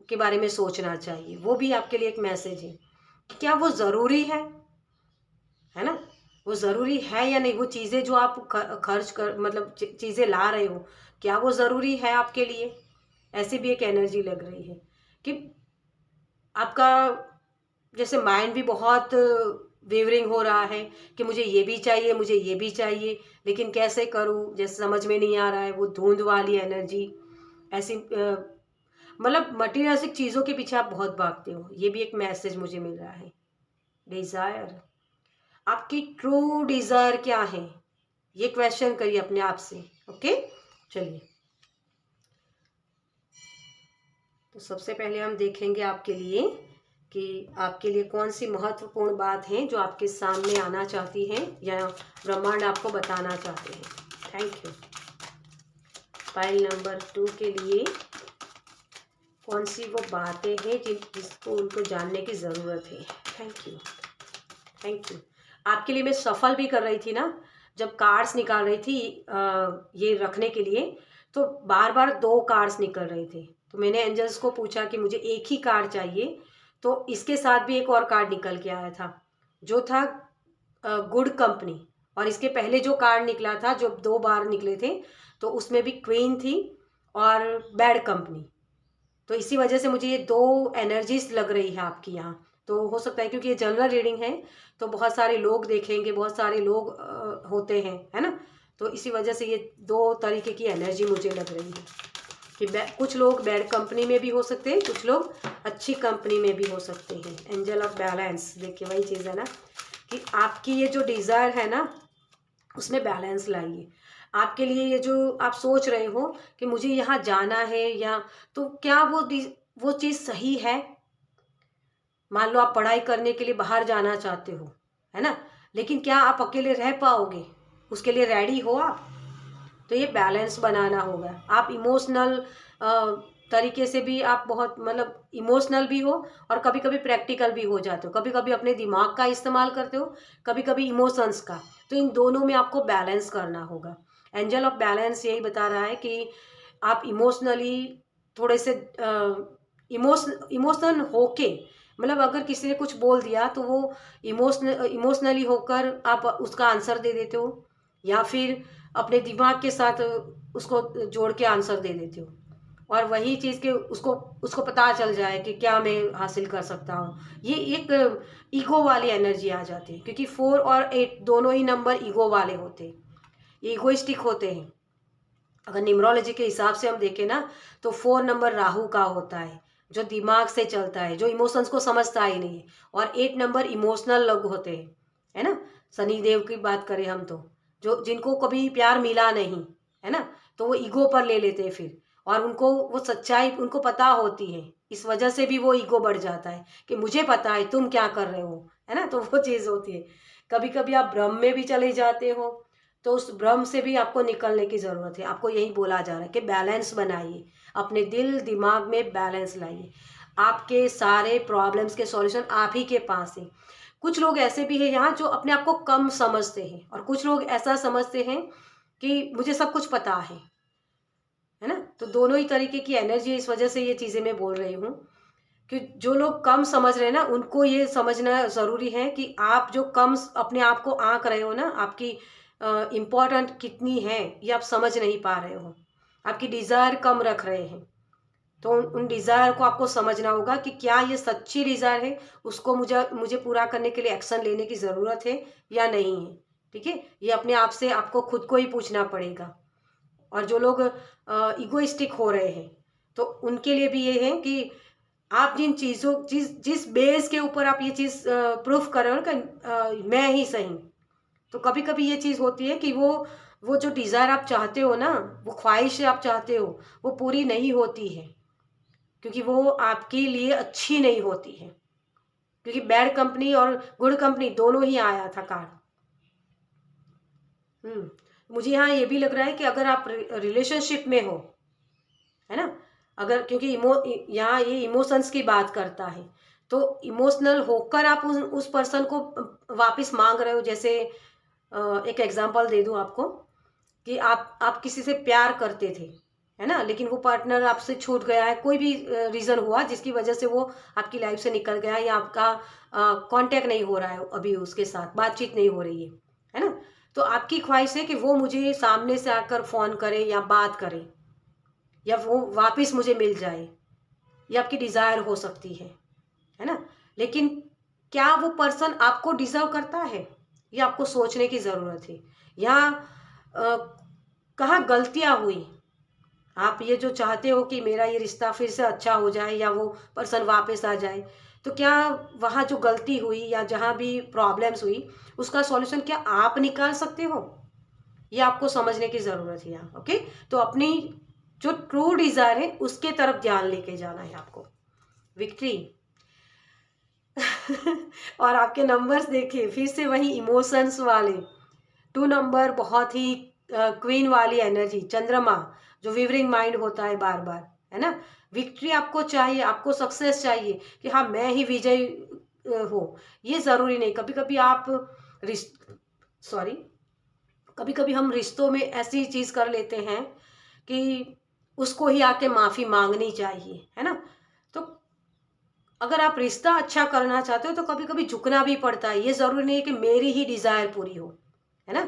के बारे में सोचना चाहिए। वो भी आपके लिए एक मैसेज है कि क्या वो ज़रूरी है ना। वो ज़रूरी है या नहीं, वो चीज़ें जो आप खर्च कर, मतलब चीज़ें ला रहे हो, क्या वो ज़रूरी है आपके लिए। ऐसी भी एक एनर्जी लग रही है कि आपका जैसे माइंड भी बहुत वेवरिंग हो रहा है कि मुझे ये भी चाहिए, मुझे ये भी चाहिए, लेकिन कैसे करूं, जैसे समझ में नहीं आ रहा है। वो धुंध वाली एनर्जी ऐसी मतलब मटीरियलिस्टिक चीज़ों के पीछे आप बहुत भागते हो, ये भी एक मैसेज मुझे मिल रहा है। डिज़ायर, आपकी ट्रू डिज़ायर क्या है, ये क्वेश्चन करिए अपने आप से। ओके, चलिए तो सबसे पहले हम देखेंगे आपके लिए कि आपके लिए कौन सी महत्वपूर्ण बात है जो आपके सामने आना चाहती है या ब्रह्मांड आपको बताना चाहते हैं। Thank you. फाइल नंबर 2 के लिए कौन सी वो बातें हैं जिसको उनको जानने की ज़रूरत है। Thank you, thank you. आपके लिए मैं सफल भी कर रही थी ना, जब कार्ड्स निकाल रही थी ये रखने के लिए, तो बार बार 2 कार्ड्स निकल रहे थे। तो मैंने एंजल्स को पूछा कि मुझे एक ही कार्ड चाहिए, तो इसके साथ भी एक और कार्ड निकल के आया था जो था गुड कंपनी। और इसके पहले जो कार्ड निकला था, जो 2 बार निकले थे, तो उसमें भी क्वीन थी और बैड कंपनी। तो इसी वजह से मुझे ये 2 एनर्जीज लग रही है आपकी यहाँ। तो हो सकता है क्योंकि ये जनरल रीडिंग है, तो बहुत सारे लोग देखेंगे, बहुत सारे लोग होते हैं, है ना। तो इसी वजह से ये 2 तरीके की एनर्जी मुझे लग रही है कि कुछ लोग बैड कंपनी में भी हो सकते हैं, कुछ लोग अच्छी कंपनी में भी हो सकते हैं। एंजल ऑफ बैलेंस, देखिए वही चीज़ है ना कि आपकी ये जो डिज़ायर है ना, उसमें बैलेंस लाइए। आपके लिए ये जो आप सोच रहे हो कि मुझे यहाँ जाना है, या तो क्या वो चीज़ सही है। मान लो आप पढ़ाई करने के लिए बाहर जाना चाहते हो, है ना, लेकिन क्या आप अकेले रह पाओगे, उसके लिए रेडी हो आप? तो ये बैलेंस बनाना होगा। आप इमोशनल तरीके से भी आप बहुत मतलब इमोशनल भी हो और कभी कभी प्रैक्टिकल भी हो जाते हो, कभी कभी अपने दिमाग का इस्तेमाल करते हो, कभी कभी इमोशंस का। तो इन दोनों में आपको बैलेंस करना होगा। एंजल ऑफ बैलेंस यही बता रहा है कि आप इमोशनली थोड़े से इमोशनल होके, मतलब अगर किसी ने कुछ बोल दिया तो वो इमोशनली होकर आप उसका आंसर दे देते हो, या फिर अपने दिमाग के साथ उसको जोड़ के आंसर दे देते हो। और वही चीज़ के उसको उसको पता चल जाए कि क्या मैं हासिल कर सकता हूँ। ये एक ईगो वाली एनर्जी आ जाती है, क्योंकि 4 और 8 दोनों ही नंबर ईगो वाले होते हैं, ईगोइस्टिक होते हैं। अगर न्यूमरोलॉजी के हिसाब से हम देखें ना, तो 4 नंबर राहु का होता है, जो दिमाग से चलता है, जो इमोशंस को समझता ही नहीं है। और 8 नंबर इमोशनल लोग होते हैं, है ना। शनि देव की बात करें हम तो, जो जिनको कभी प्यार मिला नहीं, है ना, तो वो ईगो पर ले लेते हैं फिर। और उनको वो सच्चाई उनको पता होती है, इस वजह से भी वो ईगो बढ़ जाता है कि मुझे पता है तुम क्या कर रहे हो, है ना। तो वो चीज़ होती है। कभी कभी आप भ्रम में भी चले जाते हो, तो उस भ्रम से भी आपको निकलने की ज़रूरत है। आपको यही बोला जा रहा है कि बैलेंस बनाइए, अपने दिल दिमाग में बैलेंस लाइए। आपके सारे प्रॉब्लम्स के सॉल्यूशन आप ही के पास है। कुछ लोग ऐसे भी हैं यहाँ जो अपने आप को कम समझते हैं, और कुछ लोग ऐसा समझते हैं कि मुझे सब कुछ पता है ना। तो दोनों ही तरीके की एनर्जी है, इस वजह से ये चीज़ें मैं बोल रही हूँ कि जो लोग कम समझ रहे हैं ना, उनको ये समझना ज़रूरी है कि आप जो कम अपने आप को आंक रहे हो ना, आपकी इम्पोर्टेंट कितनी है ये आप समझ नहीं पा रहे हो। आपकी डिज़ायर कम रख रहे हैं, तो उन डिज़ायर को आपको समझना होगा कि क्या ये सच्ची डिज़ायर है, उसको मुझे मुझे पूरा करने के लिए एक्शन लेने की ज़रूरत है या नहीं है। ठीक है, ये अपने आप से आपको खुद को ही पूछना पड़ेगा। और जो लोग इगोइस्टिक हो रहे हैं, तो उनके लिए भी ये है कि आप जिन चीज़ों जिस जिस बेस के ऊपर आप ये चीज़ प्रूफ कर रहे हो ना कि मैं ही सही। तो कभी कभी ये चीज़ होती है कि वो जो डिज़ायर आप चाहते हो ना, वो ख्वाहिश आप चाहते हो, वो पूरी नहीं होती है, क्योंकि वो आपके लिए अच्छी नहीं होती है। क्योंकि बैड कंपनी और गुड कंपनी दोनों ही आया था कार्ड। मुझे यहाँ ये भी लग रहा है कि अगर आप रिलेशनशिप में हो, है ना, अगर क्योंकि यहाँ ये इमोशंस की बात करता है, तो इमोशनल होकर आप उस पर्सन को वापस मांग रहे हो। जैसे एक एग्जांपल दे दूं आपको कि आप किसी से प्यार करते थे, है ना, लेकिन वो पार्टनर आपसे छूट गया है, कोई भी रीज़न हुआ जिसकी वजह से वो आपकी लाइफ से निकल गया है, या आपका कांटेक्ट नहीं हो रहा है, अभी उसके साथ बातचीत नहीं हो रही है ना। तो आपकी ख्वाहिश है कि वो मुझे सामने से आकर फ़ोन करे या बात करे, या वो वापस मुझे मिल जाए। ये आपकी डिज़ायर हो सकती है ना। लेकिन क्या वो पर्सन आपको डिज़र्व करता है, ये आपको सोचने की ज़रूरत है। यहाँ कहाँ गलतियाँ हुई, आप ये जो चाहते हो कि मेरा ये रिश्ता फिर से अच्छा हो जाए या वो पर्सन वापस आ जाए, तो क्या वहाँ जो गलती हुई या जहाँ भी प्रॉब्लम्स हुई उसका सॉल्यूशन क्या आप निकाल सकते हो? ये आपको समझने की ज़रूरत है यहाँ। ओके, तो अपनी जो ट्रू डिज़ायर है उसके तरफ ध्यान लेके जाना है आपको। विक्ट्री और आपके नंबर्स देखिए, फिर से वही इमोशंस वाले 2 नंबर, बहुत ही क्वीन वाली एनर्जी, चंद्रमा, जो विवरिंग माइंड होता है बार बार, है ना। विक्ट्री आपको चाहिए, आपको सक्सेस चाहिए कि हाँ मैं ही विजय हो। ये ज़रूरी नहीं, कभी कभी आप सॉरी, कभी कभी हम रिश्तों में ऐसी चीज़ कर लेते हैं कि उसको ही आके माफ़ी मांगनी चाहिए, है ना। तो अगर आप रिश्ता अच्छा करना चाहते हो तो कभी कभी झुकना भी पड़ता है, ये ज़रूरी नहीं है कि मेरी ही डिज़ायर पूरी हो, है ना।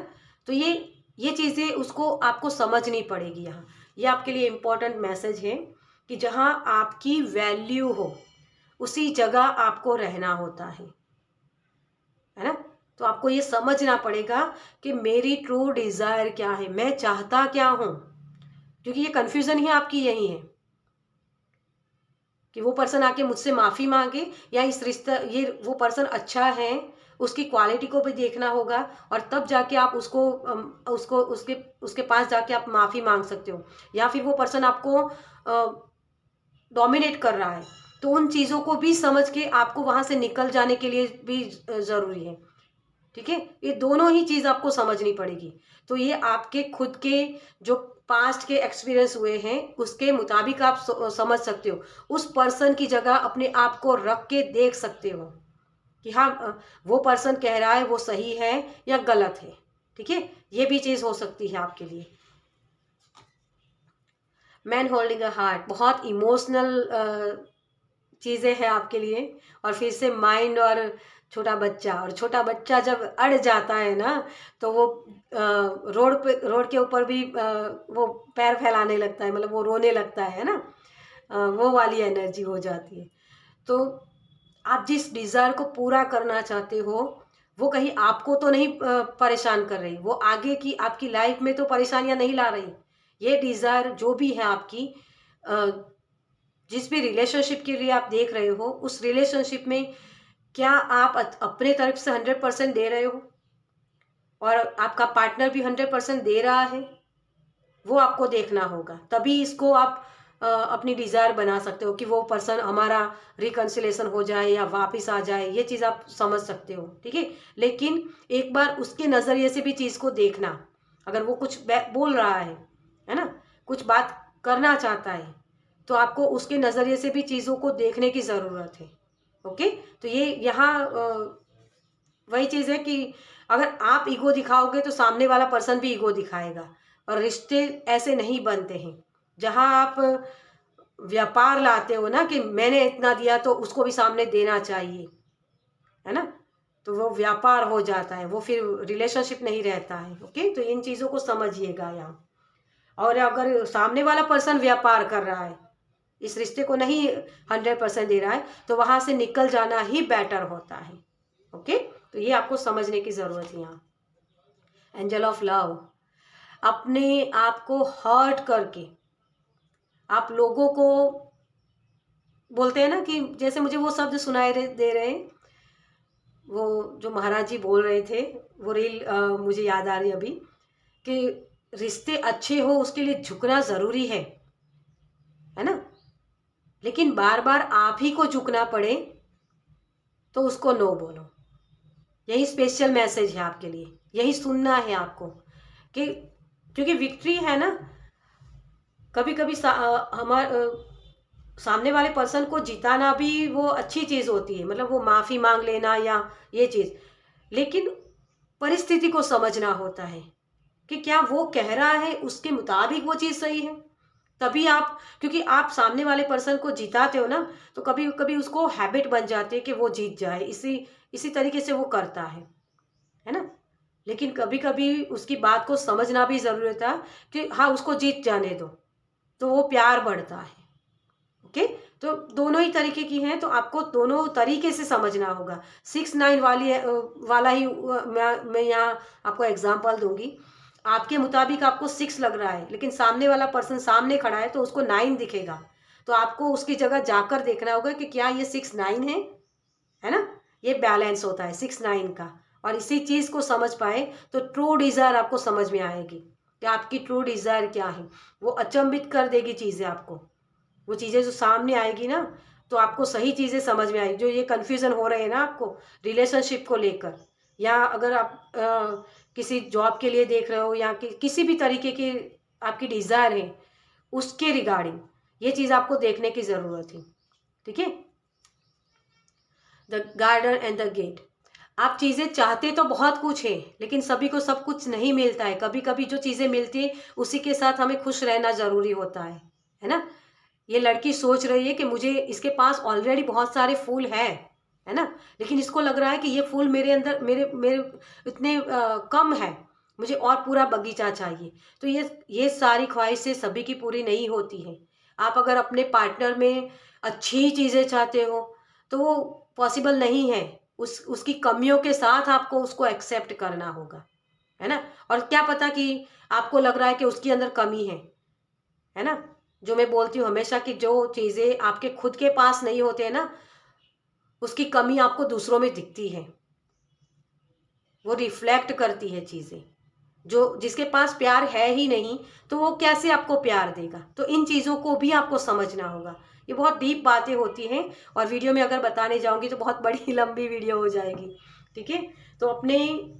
तो ये चीज़ें उसको आपको समझनी पड़ेगी यहाँ। ये आपके लिए इम्पोर्टेंट मैसेज है कि जहाँ आपकी वैल्यू हो उसी जगह आपको रहना होता है ना। तो आपको ये समझना पड़ेगा कि मेरी ट्रू डिज़ायर क्या है, मैं चाहता क्या हूँ, क्योंकि ये कन्फ्यूज़न ही आपकी यही है कि वो पर्सन आके मुझसे माफ़ी मांगे या इस रिश्ता, ये वो पर्सन अच्छा है, उसकी क्वालिटी को भी देखना होगा और तब जाके आप उसको उसके उसके पास जाके आप माफ़ी मांग सकते हो। या फिर वो पर्सन आपको डोमिनेट कर रहा है, तो उन चीज़ों को भी समझ के आपको वहाँ से निकल जाने के लिए भी ज़रूरी है। ठीक है, ये दोनों ही चीज़ आपको समझनी पड़ेगी। तो ये आपके खुद के जो पास्ट के एक्सपीरियंस हुए हैं उसके मुताबिक आप समझ सकते हो, उस पर्सन की जगह अपने आप को रख के देख सकते हो कि हाँ वो पर्सन कह रहा है वो सही है या गलत है। ठीक है, ये भी चीज़ हो सकती है आपके लिए। मैन होल्डिंग अ हार्ट, बहुत इमोशनल चीज़ें हैं आपके लिए। और फिर से माइंड और छोटा बच्चा, और छोटा बच्चा जब अड़ जाता है ना तो वो रोड के ऊपर भी वो पैर फैलाने लगता है, मतलब वो रोने लगता है ना। वो वाली एनर्जी हो जाती है। तो आप जिस डिज़ायर को पूरा करना चाहते हो वो कहीं आपको तो नहीं परेशान कर रही, वो आगे की आपकी लाइफ में तो परेशानियां नहीं ला रही। ये डिज़ायर जो भी है आपकी, अ, जिस भी रिलेशनशिप के लिए आप देख रहे हो उस रिलेशनशिप में क्या आप अपने तरफ से 100% दे रहे हो और आपका पार्टनर भी 100% दे रहा है, वो आपको देखना होगा। तभी इसको आप अपनी डिज़ायर बना सकते हो कि वो पर्सन हमारा रिकन्सिलेशन हो जाए या वापस आ जाए, ये चीज़ आप समझ सकते हो। ठीक है, लेकिन एक बार उसके नज़रिए से भी चीज़ को देखना। अगर वो कुछ बोल रहा है ना, कुछ बात करना चाहता है, तो आपको उसके नज़रिए से भी चीज़ों को देखने की ज़रूरत है। ओके, तो ये यहाँ वही चीज़ है कि अगर आप ईगो दिखाओगे तो सामने वाला पर्सन भी ईगो दिखाएगा, और रिश्ते ऐसे नहीं बनते हैं। जहाँ आप व्यापार लाते हो ना कि मैंने इतना दिया तो उसको भी सामने देना चाहिए, है ना, तो वो व्यापार हो जाता है, वो फिर रिलेशनशिप नहीं रहता है। ओके, तो इन चीज़ों को समझिएगा यहाँ। और अगर सामने वाला पर्सन व्यापार कर रहा है, इस रिश्ते को नहीं 100% दे रहा है, तो वहाँ से निकल जाना ही बेटर होता है। ओके, तो ये आपको समझने की ज़रूरत है यहाँ। एंजल ऑफ लव, अपने आप को हर्ट करके आप लोगों को बोलते हैं ना कि जैसे मुझे वो शब्द सुनाई दे रहे हैं, वो जो महाराज जी बोल रहे थे, वो रील मुझे याद आ रही अभी, कि रिश्ते अच्छे हो उसके लिए झुकना ज़रूरी है ना, लेकिन बार बार आप ही को झुकना पड़े तो उसको नो बोलो। यही स्पेशल मैसेज है आपके लिए, यही सुनना है आपको कि क्योंकि विक्ट्री है ना, कभी कभी सामने वाले पर्सन को जिताना भी वो अच्छी चीज़ होती है, मतलब वो माफ़ी मांग लेना या ये चीज़, लेकिन परिस्थिति को समझना होता है कि क्या वो कह रहा है उसके मुताबिक वो चीज़ सही है। तभी आप, क्योंकि आप सामने वाले पर्सन को जिताते हो ना, तो कभी कभी उसको हैबिट बन जाती है कि वो जीत जाए, इसी इसी तरीके से वो करता है ना। लेकिन कभी कभी उसकी बात को समझना भी ज़रूरी होता है कि हाँ उसको जीत जाने दो, तो वो प्यार बढ़ता है। ओके, तो दोनों ही तरीके की हैं, तो आपको दोनों तरीके से समझना होगा। 6-9 वाला ही मैं यहाँ आपको एग्जांपल दूंगी। आपके मुताबिक आपको 6 लग रहा है, लेकिन सामने वाला पर्सन सामने खड़ा है तो उसको 9 दिखेगा। तो आपको उसकी जगह जाकर देखना होगा कि क्या ये 6 9 है ना। ये बैलेंस होता है 6 9 का। और इसी चीज़ को समझ पाए तो ट्रू डिज़ायर आपको समझ में आएगी कि आपकी ट्रू डिज़ायर क्या है। वो अचंभित कर देगी चीज़ें आपको। वो चीज़ें जो सामने आएगी ना, तो आपको सही चीज़ें समझ में आएगी। जो ये कन्फ्यूज़न हो रहे हैं ना आपको रिलेशनशिप को लेकर, या अगर आप किसी जॉब के लिए देख रहे हो, या किसी भी तरीके की आपकी डिज़ायर है उसके रिगार्डिंग, ये चीज़ आपको देखने की ज़रूरत है। ठीक है। The garden and the gate. आप चीज़ें चाहते तो बहुत कुछ है, लेकिन सभी को सब कुछ नहीं मिलता है। कभी कभी जो चीज़ें मिलती है उसी के साथ हमें खुश रहना ज़रूरी होता है ना। ये लड़की सोच रही है कि मुझे इसके पास ऑलरेडी बहुत सारे फूल है ना, लेकिन इसको लग रहा है कि ये फूल मेरे अंदर मेरे मेरे इतने कम है, मुझे और पूरा बगीचा चाहिए। तो ये सारी ख्वाहिशें सभी की पूरी नहीं होती हैं। आप अगर अपने पार्टनर में अच्छी चीज़ें चाहते हो तो वो पॉसिबल नहीं है। उसकी कमियों के साथ आपको उसको एक्सेप्ट करना होगा, है ना। और क्या पता कि आपको लग रहा है कि उसके अंदर कमी है ना। जो मैं बोलती हूँ हमेशा कि जो चीज़ें आपके खुद के पास नहीं होते हैं ना, उसकी कमी आपको दूसरों में दिखती है, वो रिफ्लेक्ट करती है चीज़ें। जो जिसके पास प्यार है ही नहीं तो वो कैसे आपको प्यार देगा। तो इन चीज़ों को भी आपको समझना होगा। ये बहुत डीप बातें होती हैं और वीडियो में अगर बताने जाऊंगी तो बहुत बड़ी लंबी वीडियो हो जाएगी। ठीक है। तो अपने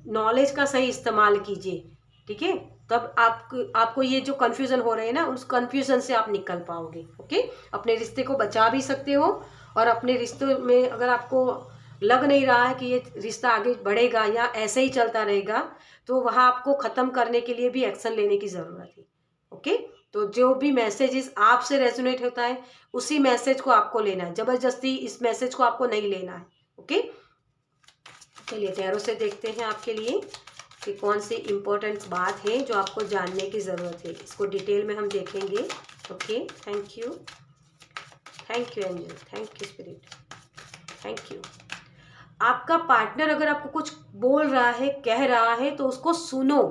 नॉलेज का सही इस्तेमाल कीजिए। ठीक है। तब आपको ये जो कन्फ्यूज़न हो रहे हैं ना, उस कन्फ्यूज़न से आप निकल पाओगे। ओके। अपने रिश्ते को बचा भी सकते हो, और अपने रिश्तों में अगर आपको लग नहीं रहा है कि ये रिश्ता आगे बढ़ेगा या ऐसे ही चलता रहेगा, तो वहाँ आपको ख़त्म करने के लिए भी एक्शन लेने की ज़रूरत है। ओके। तो जो भी मैसेजेस आपसे रेजोनेट होता है उसी मैसेज को आपको लेना है, ज़बरदस्ती इस मैसेज को आपको नहीं लेना है। ओके। चलिए टैरो से देखते हैं आपके लिए कि कौन सी इम्पोर्टेंट बात है जो आपको जानने की ज़रूरत है। इसको डिटेल में हम देखेंगे। Okay. Thank you angel, thank you spirit, thank you. आपका पार्टनर अगर आपको कुछ बोल रहा है, कह रहा है, तो उसको सुनो।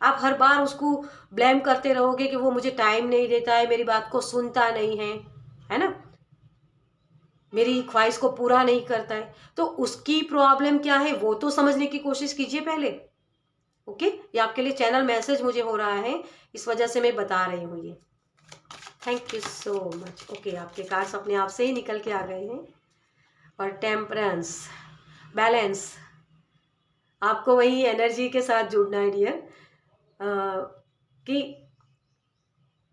आप हर बार उसको ब्लेम करते रहोगे कि वो मुझे टाइम नहीं देता है, मेरी बात को सुनता नहीं है ना, मेरी ख्वाहिश को पूरा नहीं करता है, तो उसकी प्रॉब्लम क्या है वो तो समझने की कोशिश कीजिए पहले। ओके। ये आपके लिए चैनल मैसेज मुझे हो रहा है, इस वजह से मैं बता रही हूँ ये। Thank you so much. Okay. आपके कार्ड्स अपने आप से ही निकल के आ गए हैं। और टेम्परेंस, बैलेंस, आपको वही एनर्जी के साथ जुड़ना है डियर। कि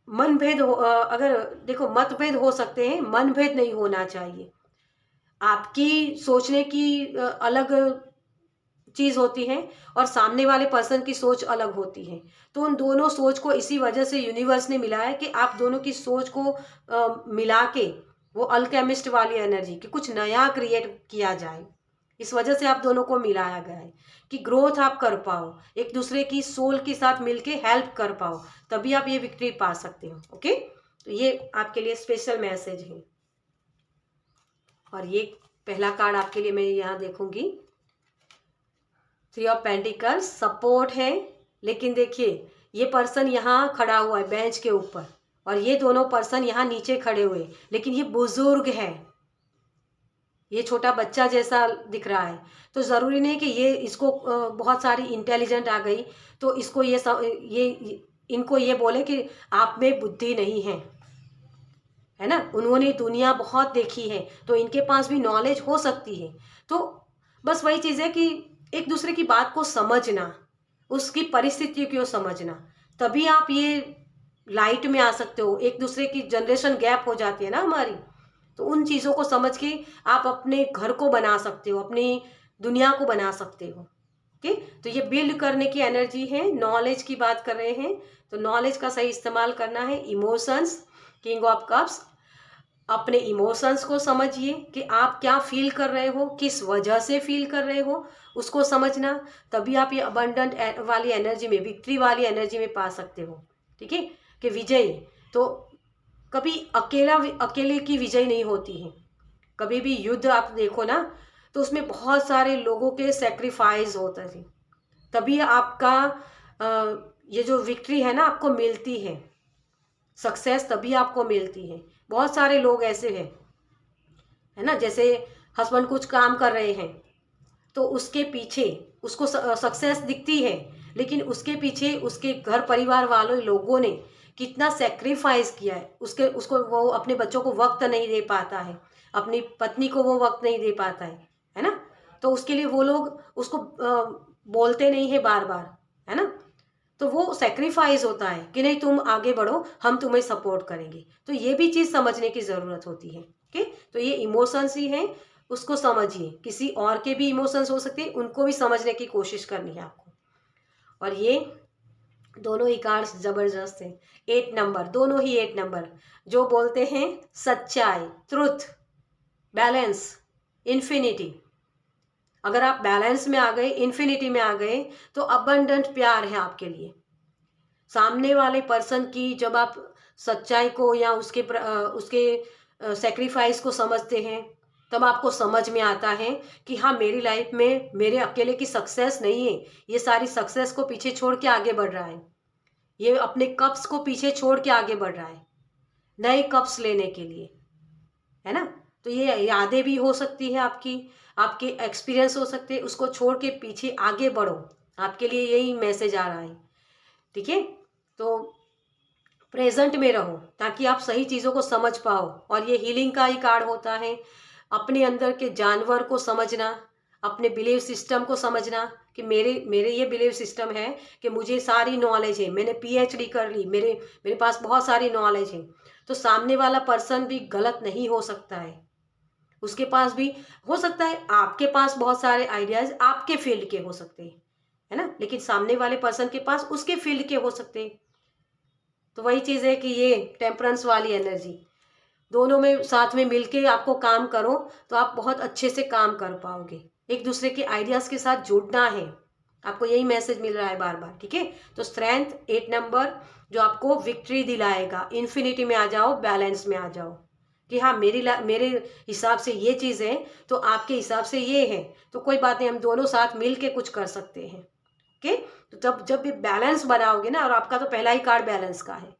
मनभेद हो, अगर देखो मतभेद हो सकते हैं, मनभेद नहीं होना चाहिए। आपकी सोचने की अलग चीज़ होती है और सामने वाले पर्सन की सोच अलग होती है। तो उन दोनों सोच को इसी वजह से यूनिवर्स ने मिला है कि आप दोनों की सोच को मिला के वो अल्केमिस्ट वाली एनर्जी कि कुछ नया क्रिएट किया जाए। इस वजह से आप दोनों को मिलाया गया है कि ग्रोथ आप कर पाओ, एक दूसरे की सोल के साथ मिलके हेल्प कर पाओ, तभी आप ये विक्ट्री पा सकते हो। ओके। तो ये आपके लिए स्पेशल मैसेज है। और ये पहला कार्ड आपके लिए मैं यहाँ देखूंगी, 3 ऑफ पेंटिकल्स, सपोर्ट है। लेकिन देखिए ये पर्सन यहाँ खड़ा हुआ है बेंच के ऊपर, और ये दोनों पर्सन यहाँ नीचे खड़े हुए, लेकिन ये बुजुर्ग है, ये छोटा बच्चा जैसा दिख रहा है। तो ज़रूरी नहीं कि ये इसको बहुत सारी इंटेलिजेंट आ गई तो इसको ये इनको ये बोले कि आप में बुद्धि नहीं है ना। उन्होंने दुनिया बहुत देखी है तो इनके पास भी नॉलेज हो सकती है। तो बस वही चीज़ है कि एक दूसरे की बात को समझना, उसकी परिस्थितियों को समझना, तभी आप ये लाइट में आ सकते हो। एक दूसरे की जनरेशन गैप हो जाती है ना हमारी, तो उन चीज़ों को समझ के आप अपने घर को बना सकते हो, अपनी दुनिया को बना सकते हो। ओके। तो ये बिल्ड करने की एनर्जी है। नॉलेज की बात कर रहे हैं तो नॉलेज का सही इस्तेमाल करना है। इमोशंस, किंग ऑफ कप्स, अपने इमोशंस को समझिए कि आप क्या फील कर रहे हो, किस वजह से फील कर रहे हो, उसको समझना, तभी आप ये अबंडेंट वाली एनर्जी में, विक्ट्री वाली एनर्जी में पा सकते हो। ठीक है। कि विजय तो कभी अकेले की विजय नहीं होती है। कभी भी युद्ध आप देखो ना तो उसमें बहुत सारे लोगों के सेक्रीफाइस होता है, तभी आपका ये जो विक्ट्री है ना आपको मिलती है, सक्सेस तभी आपको मिलती है। बहुत सारे लोग ऐसे हैं, है ना, जैसे हस्बैंड कुछ काम कर रहे हैं तो उसके पीछे उसको सक्सेस दिखती है, लेकिन उसके पीछे उसके घर परिवार वालों लोगों ने कितना सेक्रीफाइस किया है, उसको वो अपने बच्चों को वक्त नहीं दे पाता है, अपनी पत्नी को वो वक्त नहीं दे पाता है ना। तो उसके लिए वो लोग उसको बोलते नहीं है बार बार, है ना। तो वो सेक्रीफाइस होता है कि नहीं तुम आगे बढ़ो, हम तुम्हें सपोर्ट करेंगे। तो ये भी चीज़ समझने की ज़रूरत होती है। ओके, तो ये इमोशंस ही हैं, उसको समझिए। किसी और के भी इमोशंस हो सकते हैं, उनको भी समझने की कोशिश करनी है आपको। और ये दोनों ही कार्ड्स जबरदस्त हैं। 8 नंबर, दोनों ही 8 नंबर जो बोलते हैं सच्चाई, ट्रुथ, बैलेंस, इन्फिनिटी। अगर आप बैलेंस में आ गए, इन्फिनिटी में आ गए, तो अबंडेंट प्यार है आपके लिए। सामने वाले पर्सन की जब आप सच्चाई को या उसके सेक्रीफाइस को समझते हैं, तब आपको समझ में आता है कि हाँ, मेरी लाइफ में मेरे अकेले की सक्सेस नहीं है, ये सारी सक्सेस को पीछे छोड़ के आगे बढ़ रहा है, ये अपने कप्स को पीछे छोड़ के आगे बढ़ रहा है नए कप्स लेने के लिए, है ना। तो ये यादें भी हो सकती है आपकी, आपके एक्सपीरियंस हो सकते हैं, उसको छोड़ के पीछे आगे बढ़ो। आपके लिए यही मैसेज आ रहा है, ठीक है। तो प्रेजेंट में रहो ताकि आप सही चीज़ों को समझ पाओ। और ये हीलिंग का ही कार्ड होता है। अपने अंदर के जानवर को समझना, अपने बिलीव सिस्टम को समझना कि मेरे मेरे ये बिलीव सिस्टम है कि मुझे सारी नॉलेज है, मैंने पीएचडी कर ली, मेरे मेरे पास बहुत सारी नॉलेज है। तो सामने वाला पर्सन भी गलत नहीं हो सकता है, उसके पास भी हो सकता है आपके पास बहुत सारे आइडियाज आपके फील्ड के हो सकते हैं, है ना, लेकिन सामने वाले पर्सन के पास उसके फील्ड के हो सकते हैं। तो वही चीज़ है कि ये टेम्परेंस वाली एनर्जी दोनों में साथ में मिलके आपको काम करो तो आप बहुत अच्छे से काम कर पाओगे। एक दूसरे के आइडियाज़ के साथ जुड़ना है, आपको यही मैसेज मिल रहा है बार बार, ठीक है। तो स्ट्रेंथ 8 नंबर जो आपको विक्ट्री दिलाएगा, इन्फिनिटी में आ जाओ, बैलेंस में आ जाओ कि हाँ, मेरे हिसाब से ये चीज़ है तो आपके हिसाब से ये है, तो कोई बात नहीं, हम दोनों साथ मिल के कुछ कर सकते हैं। ओके, तो जब भी बैलेंस बनाओगे ना, और आपका तो पहला ही कार्ड बैलेंस का है,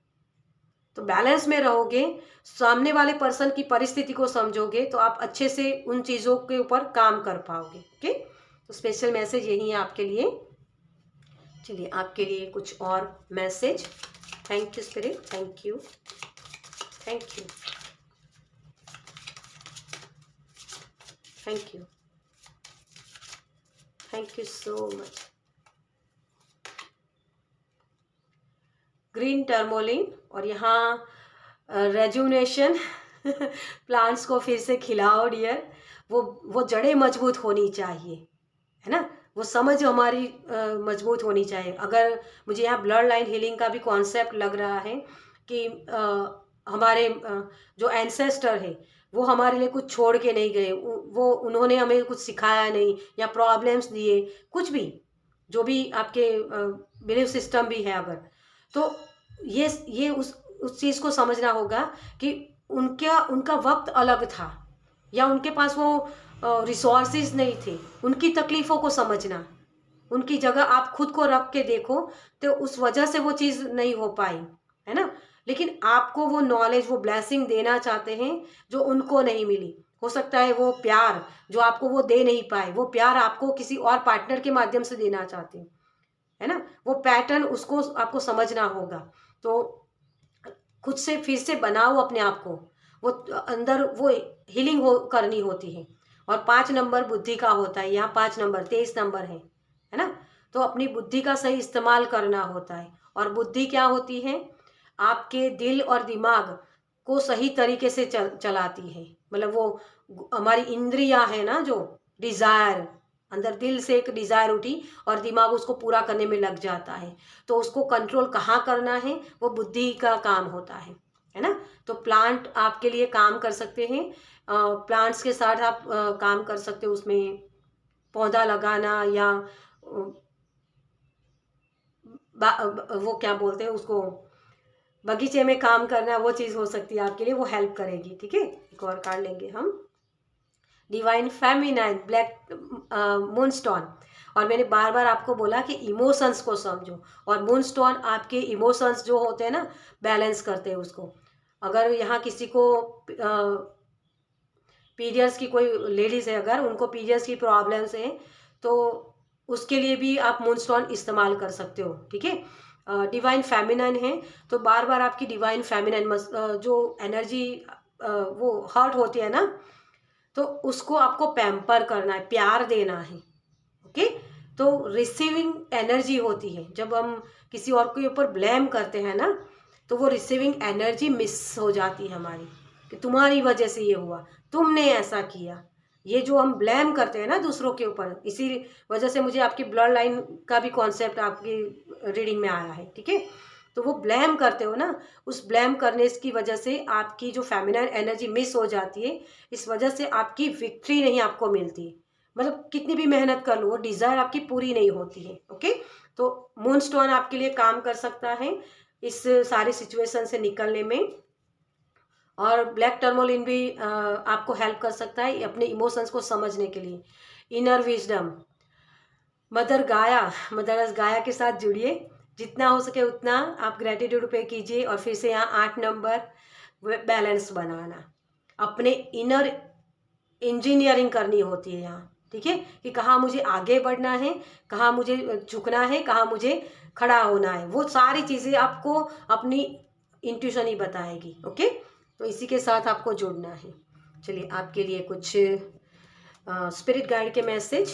तो बैलेंस में रहोगे, सामने वाले पर्सन की परिस्थिति को समझोगे, तो आप अच्छे से उन चीज़ों के ऊपर काम कर पाओगे। ओके, तो स्पेशल मैसेज यही है आपके लिए। चलिए आपके लिए कुछ और message. Thank you spirit, thank you, thank you, thank you, thank you so much. Green tourmaline, और यहाँ रेजुनेशन प्लांट्स को फिर से खिलाओ डियर। वो जड़ें मजबूत होनी चाहिए, है ना, वो समझ हमारी मजबूत होनी चाहिए। अगर मुझे यहाँ ब्लड लाइन हीलिंग का भी कॉन्सेप्ट लग रहा है कि हमारे जो एंसेस्टर है वो हमारे लिए कुछ छोड़ के नहीं गए, वो उन्होंने हमें कुछ सिखाया नहीं या प्रॉब्लम्स दिए, कुछ भी जो भी आपके बिलीफ सिस्टम भी है, अगर तो ये उस चीज़ को समझना होगा कि उनका वक्त अलग था, या उनके पास वो रिसोर्सेज नहीं थे। उनकी तकलीफ़ों को समझना, उनकी जगह आप खुद को रख के देखो, तो उस वजह से वो चीज़ नहीं हो पाई, है ना। लेकिन आपको वो नॉलेज, वो ब्लेसिंग देना चाहते हैं जो उनको नहीं मिली। हो सकता है वो प्यार जो आपको वो दे नहीं पाए, वो प्यार आपको किसी और पार्टनर के माध्यम से देना चाहते हैं, है ना। वो पैटर्न उसको आपको समझना होगा। तो खुद से फिर से बनाओ अपने आप को, वो अंदर वो हीलिंग करनी होती है। और 5 नंबर बुद्धि का होता है, यहाँ 5 नंबर 23 नंबर है ना। तो अपनी बुद्धि का सही इस्तेमाल करना होता है। और बुद्धि क्या होती है, आपके दिल और दिमाग को सही तरीके से चलाती है। मतलब वो हमारी इंद्रियां है ना, जो डिज़ायर, अंदर दिल से एक डिज़ायर उठी और दिमाग उसको पूरा करने में लग जाता है, तो उसको कंट्रोल कहाँ करना है, वो बुद्धि का काम होता है ना। तो प्लांट आपके लिए काम कर सकते हैं, प्लांट्स के साथ आप काम कर सकते हो, उसमें पौधा लगाना या वो क्या बोलते हैं उसको, बगीचे में काम करना, वो चीज़ हो सकती है आपके लिए, वो हेल्प करेगी, ठीक है। एक और कार्ड लेंगे हम, डिवाइन फेमिनाइन ब्लैक मूनस्टोन। और मैंने बार बार आपको बोला कि इमोशंस को समझो, और मूनस्टोन आपके इमोशंस जो होते हैं ना बैलेंस करते हैं उसको। अगर यहाँ किसी को पीरियड्स की कोई लेडीज़ है, अगर उनको पीरियड्स की प्रॉब्लम्स हैं तो उसके लिए भी आप मूनस्टोन इस्तेमाल कर सकते हो, ठीक है। डिवाइन फेमिनाइन है तो बार बार आपकी डिवाइन फेमिनाइन जो एनर्जी वो हर्ट होती है ना, तो उसको आपको पैम्पर करना है, प्यार देना है, ओके। तो रिसीविंग एनर्जी होती है, जब हम किसी और के ऊपर ब्लेम करते हैं ना तो वो रिसीविंग एनर्जी मिस हो जाती है हमारी, कि तुम्हारी वजह से ये हुआ, तुमने ऐसा किया। ये जो हम ब्लेम करते हैं ना दूसरों के ऊपर, इसी वजह से मुझे आपकी ब्लड लाइन का भी कॉन्सेप्ट आपकी रीडिंग में आया है, ठीक है। तो वो ब्लेम करते हो ना, उस ब्लेम करने की वजह से आपकी जो फेमिनाइन एनर्जी मिस हो जाती है, इस वजह से आपकी विक्ट्री नहीं आपको मिलती, मतलब कितनी भी मेहनत कर लो वो डिज़ायर आपकी पूरी नहीं होती है, ओके। तो मूनस्टोन आपके लिए काम कर सकता है इस सारी सिचुएशन से निकलने में, और ब्लैक टर्मोलिन भी आपको हेल्प कर सकता है अपने इमोशंस को समझने के लिए। इनर विजडम, मदर गाया के साथ जुड़िए, जितना हो सके उतना आप ग्रेटिट्यूड पे कीजिए। और फिर से यहाँ 8 नंबर बैलेंस बनाना, अपने इनर इंजीनियरिंग करनी होती है यहाँ, ठीक है, कि कहाँ मुझे आगे बढ़ना है, कहाँ मुझे झुकना है, कहाँ मुझे खड़ा होना है, वो सारी चीज़ें आपको अपनी इंट्यूशन ही बताएगी, ओके। तो इसी के साथ आपको जुड़ना है। चलिए आपके लिए कुछ स्पिरिट गाइड के मैसेज,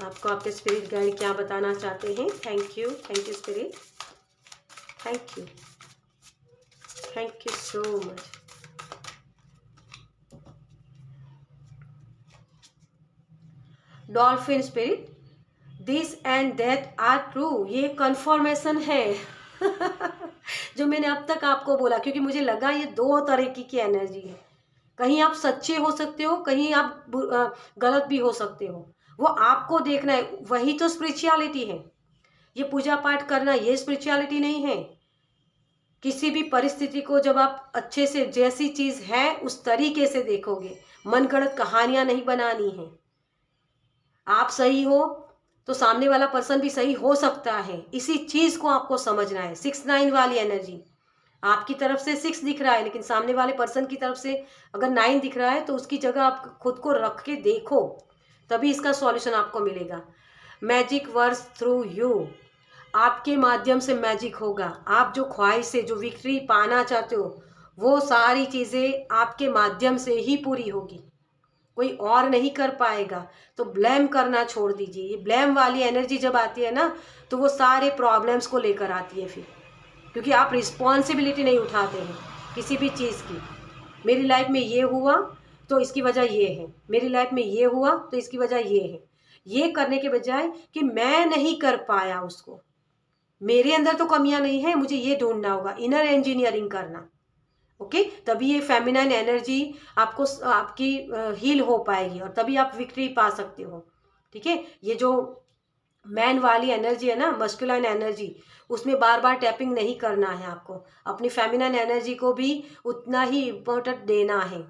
आपको आपके स्पिरिट गाइड क्या बताना चाहते हैं। Thank you spirit, thank you so much. Dolphin spirit, this and that are true, ये कंफर्मेशन है जो मैंने अब तक आपको बोला, क्योंकि मुझे लगा ये 2 तरह की एनर्जी है, कहीं आप सच्चे हो सकते हो, कहीं आप गलत भी हो सकते हो, वो आपको देखना है। वही तो स्पिरिचुअलिटी है, ये पूजा पाठ करना ये स्पिरिचुअलिटी नहीं है। किसी भी परिस्थिति को जब आप अच्छे से जैसी चीज़ है उस तरीके से देखोगे, मनगढ़ंत कहानियां नहीं बनानी है। आप सही हो तो सामने वाला पर्सन भी सही हो सकता है, इसी चीज़ को आपको समझना है। 6-9 वाली एनर्जी, आपकी तरफ से 6 दिख रहा है लेकिन सामने वाले पर्सन की तरफ से अगर 9 दिख रहा है तो उसकी जगह आप खुद को रख के देखो, तभी इसका सॉल्यूशन आपको मिलेगा। मैजिक वर्क्स थ्रू यू, आपके माध्यम से मैजिक होगा। आप जो ख्वाहिश से जो विक्ट्री पाना चाहते हो वो सारी चीज़ें आपके माध्यम से ही पूरी होगी, कोई और नहीं कर पाएगा। तो ब्लेम करना छोड़ दीजिए। ये ब्लेम वाली एनर्जी जब आती है ना तो वो सारे प्रॉब्लम्स को लेकर आती है फिर, क्योंकि आप रिस्पॉन्सिबिलिटी नहीं उठाते हैं किसी भी चीज़ की। मेरी लाइफ में ये हुआ तो इसकी वजह ये है, मेरी लाइफ में ये हुआ तो इसकी वजह ये है, ये करने के बजाय कि मैं नहीं कर पाया उसको, मेरे अंदर तो कमियां नहीं है, मुझे ये ढूंढना होगा, इनर इंजीनियरिंग करना, ओके। तभी ये फेमिनाइन एनर्जी आपको आपकी हील हो पाएगी और तभी आप विक्ट्री पा सकते हो, ठीक है। ये जो मैन वाली एनर्जी है ना, मस्कुलाइन एनर्जी, उसमें बार बार टैपिंग नहीं करना है आपको, अपनी फेमिनाइन एनर्जी को भी उतना ही इम्पोर्टेंट देना है।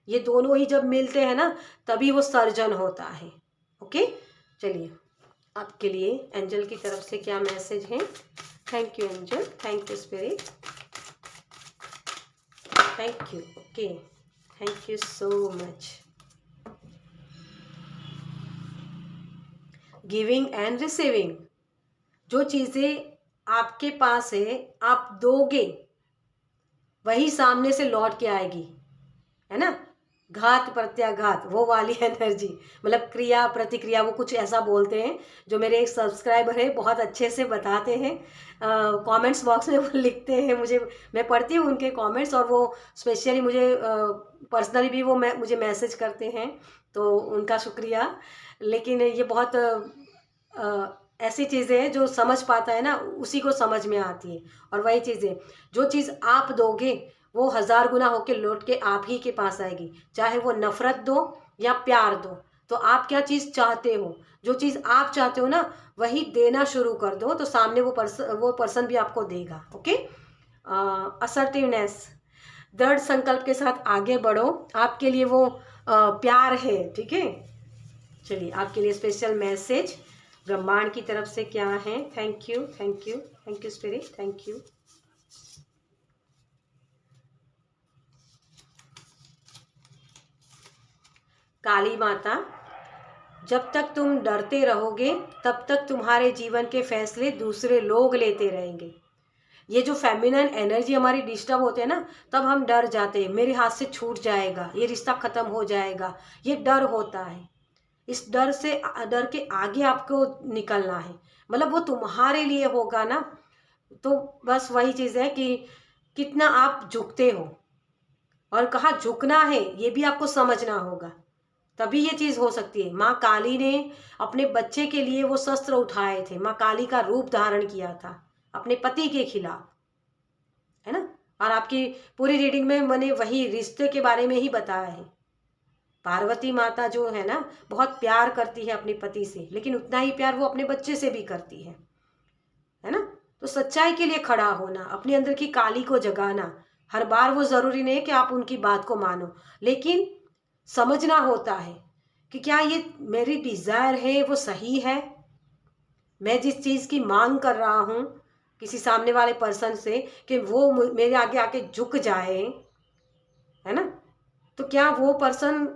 ये दोनों ही जब मिलते हैं ना तभी वो सर्जन होता है, ओके। चलिए आपके लिए एंजल की तरफ से क्या मैसेज है। Thank you angel, thank you spirit, thank you, okay, thank you so much. Giving and receiving, जो चीज़ें आपके पास है आप दोगे वही सामने से लौट के आएगी, है ना। घात प्रत्याघात वो वाली एनर्जी, मतलब क्रिया प्रतिक्रिया, वो कुछ ऐसा बोलते हैं। जो मेरे एक सब्सक्राइबर है बहुत अच्छे से बताते हैं, कमेंट्स बॉक्स में वो लिखते हैं, मैं पढ़ती हूँ उनके कमेंट्स, और वो स्पेशली मुझे पर्सनली भी वो मुझे मैसेज करते हैं, तो उनका शुक्रिया। लेकिन ये बहुत ऐसी चीज़ें हैं जो समझ पाता है ना उसी को समझ में आती है। और वही चीज़ें, जो चीज़ आप दोगे वो 1000 गुना होके लौट के आप ही के पास आएगी, चाहे वो नफ़रत दो या प्यार दो। तो आप क्या चीज़ चाहते हो, जो चीज़ आप चाहते हो ना वही देना शुरू कर दो, तो सामने वो पर्सन भी आपको देगा, ओके। असर्टिवनेस, दृढ़ संकल्प के साथ आगे बढ़ो, आपके लिए वो प्यार है, ठीक है। चलिए आपके लिए स्पेशल मैसेज ब्रह्मांड की तरफ से क्या है। Thank you, thank you, thank you spirit, thank you. Kali Mata, जब तक तुम डरते रहोगे तब तक तुम्हारे जीवन के फैसले दूसरे लोग लेते रहेंगे। ये जो फेमिनिन एनर्जी हमारी डिस्टर्ब होते हैं ना, तब हम डर जाते हैं, मेरे हाथ से छूट जाएगा, ये रिश्ता खत्म हो जाएगा, ये डर होता है। इस डर से, डर के आगे आपको निकलना है, मतलब वो तुम्हारे लिए होगा ना। तो बस वही चीज़ है कि कितना आप झुकते हो और कहाँ झुकना है ये भी आपको समझना होगा, तभी ये चीज़ हो सकती है। माँ काली ने अपने बच्चे के लिए वो शस्त्र उठाए थे, माँ काली का रूप धारण किया था अपने पति के खिलाफ, है ना। और आपकी पूरी रीडिंग में मैंने वही रिश्ते के बारे में ही बताया है। पार्वती माता जो है ना, बहुत प्यार करती है अपने पति से, लेकिन उतना ही प्यार वो अपने बच्चे से भी करती है ना। तो सच्चाई के लिए खड़ा होना, अपने अंदर की काली को जगाना, हर बार वो ज़रूरी नहीं है कि आप उनकी बात को मानो, लेकिन समझना होता है कि क्या ये मेरी डिज़ायर है वो सही है। मैं जिस चीज़ की मांग कर रहा हूँ किसी सामने वाले पर्सन से कि वो मेरे आगे आके झुक जाए, है ना, तो क्या वो पर्सन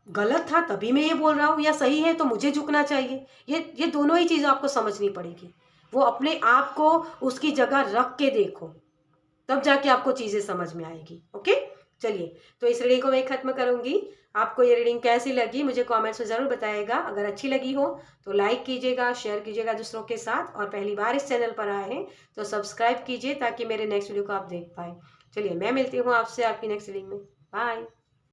गलत था तभी मैं ये बोल रहा हूँ, या सही है तो मुझे झुकना चाहिए। ये दोनों ही चीज़ आपको समझनी पड़ेगी। वो अपने आप को उसकी जगह रख के देखो, तब जाके आपको चीज़ें समझ में आएगी। ओके, चलिए तो इस रीडिंग को मैं ख़त्म करूँगी। आपको ये रीडिंग कैसी लगी मुझे कमेंट्स में ज़रूर बताइएगा। अगर अच्छी लगी हो तो लाइक कीजिएगा, शेयर कीजिएगा दूसरों के साथ, और पहली बार इस चैनल पर आए हैं तो सब्सक्राइब कीजिए ताकि मेरे नेक्स्ट वीडियो को आप देख पाएँ। चलिए मैं मिलती हूँ आपसे आपकी नेक्स्ट रीडिंग में। बाय।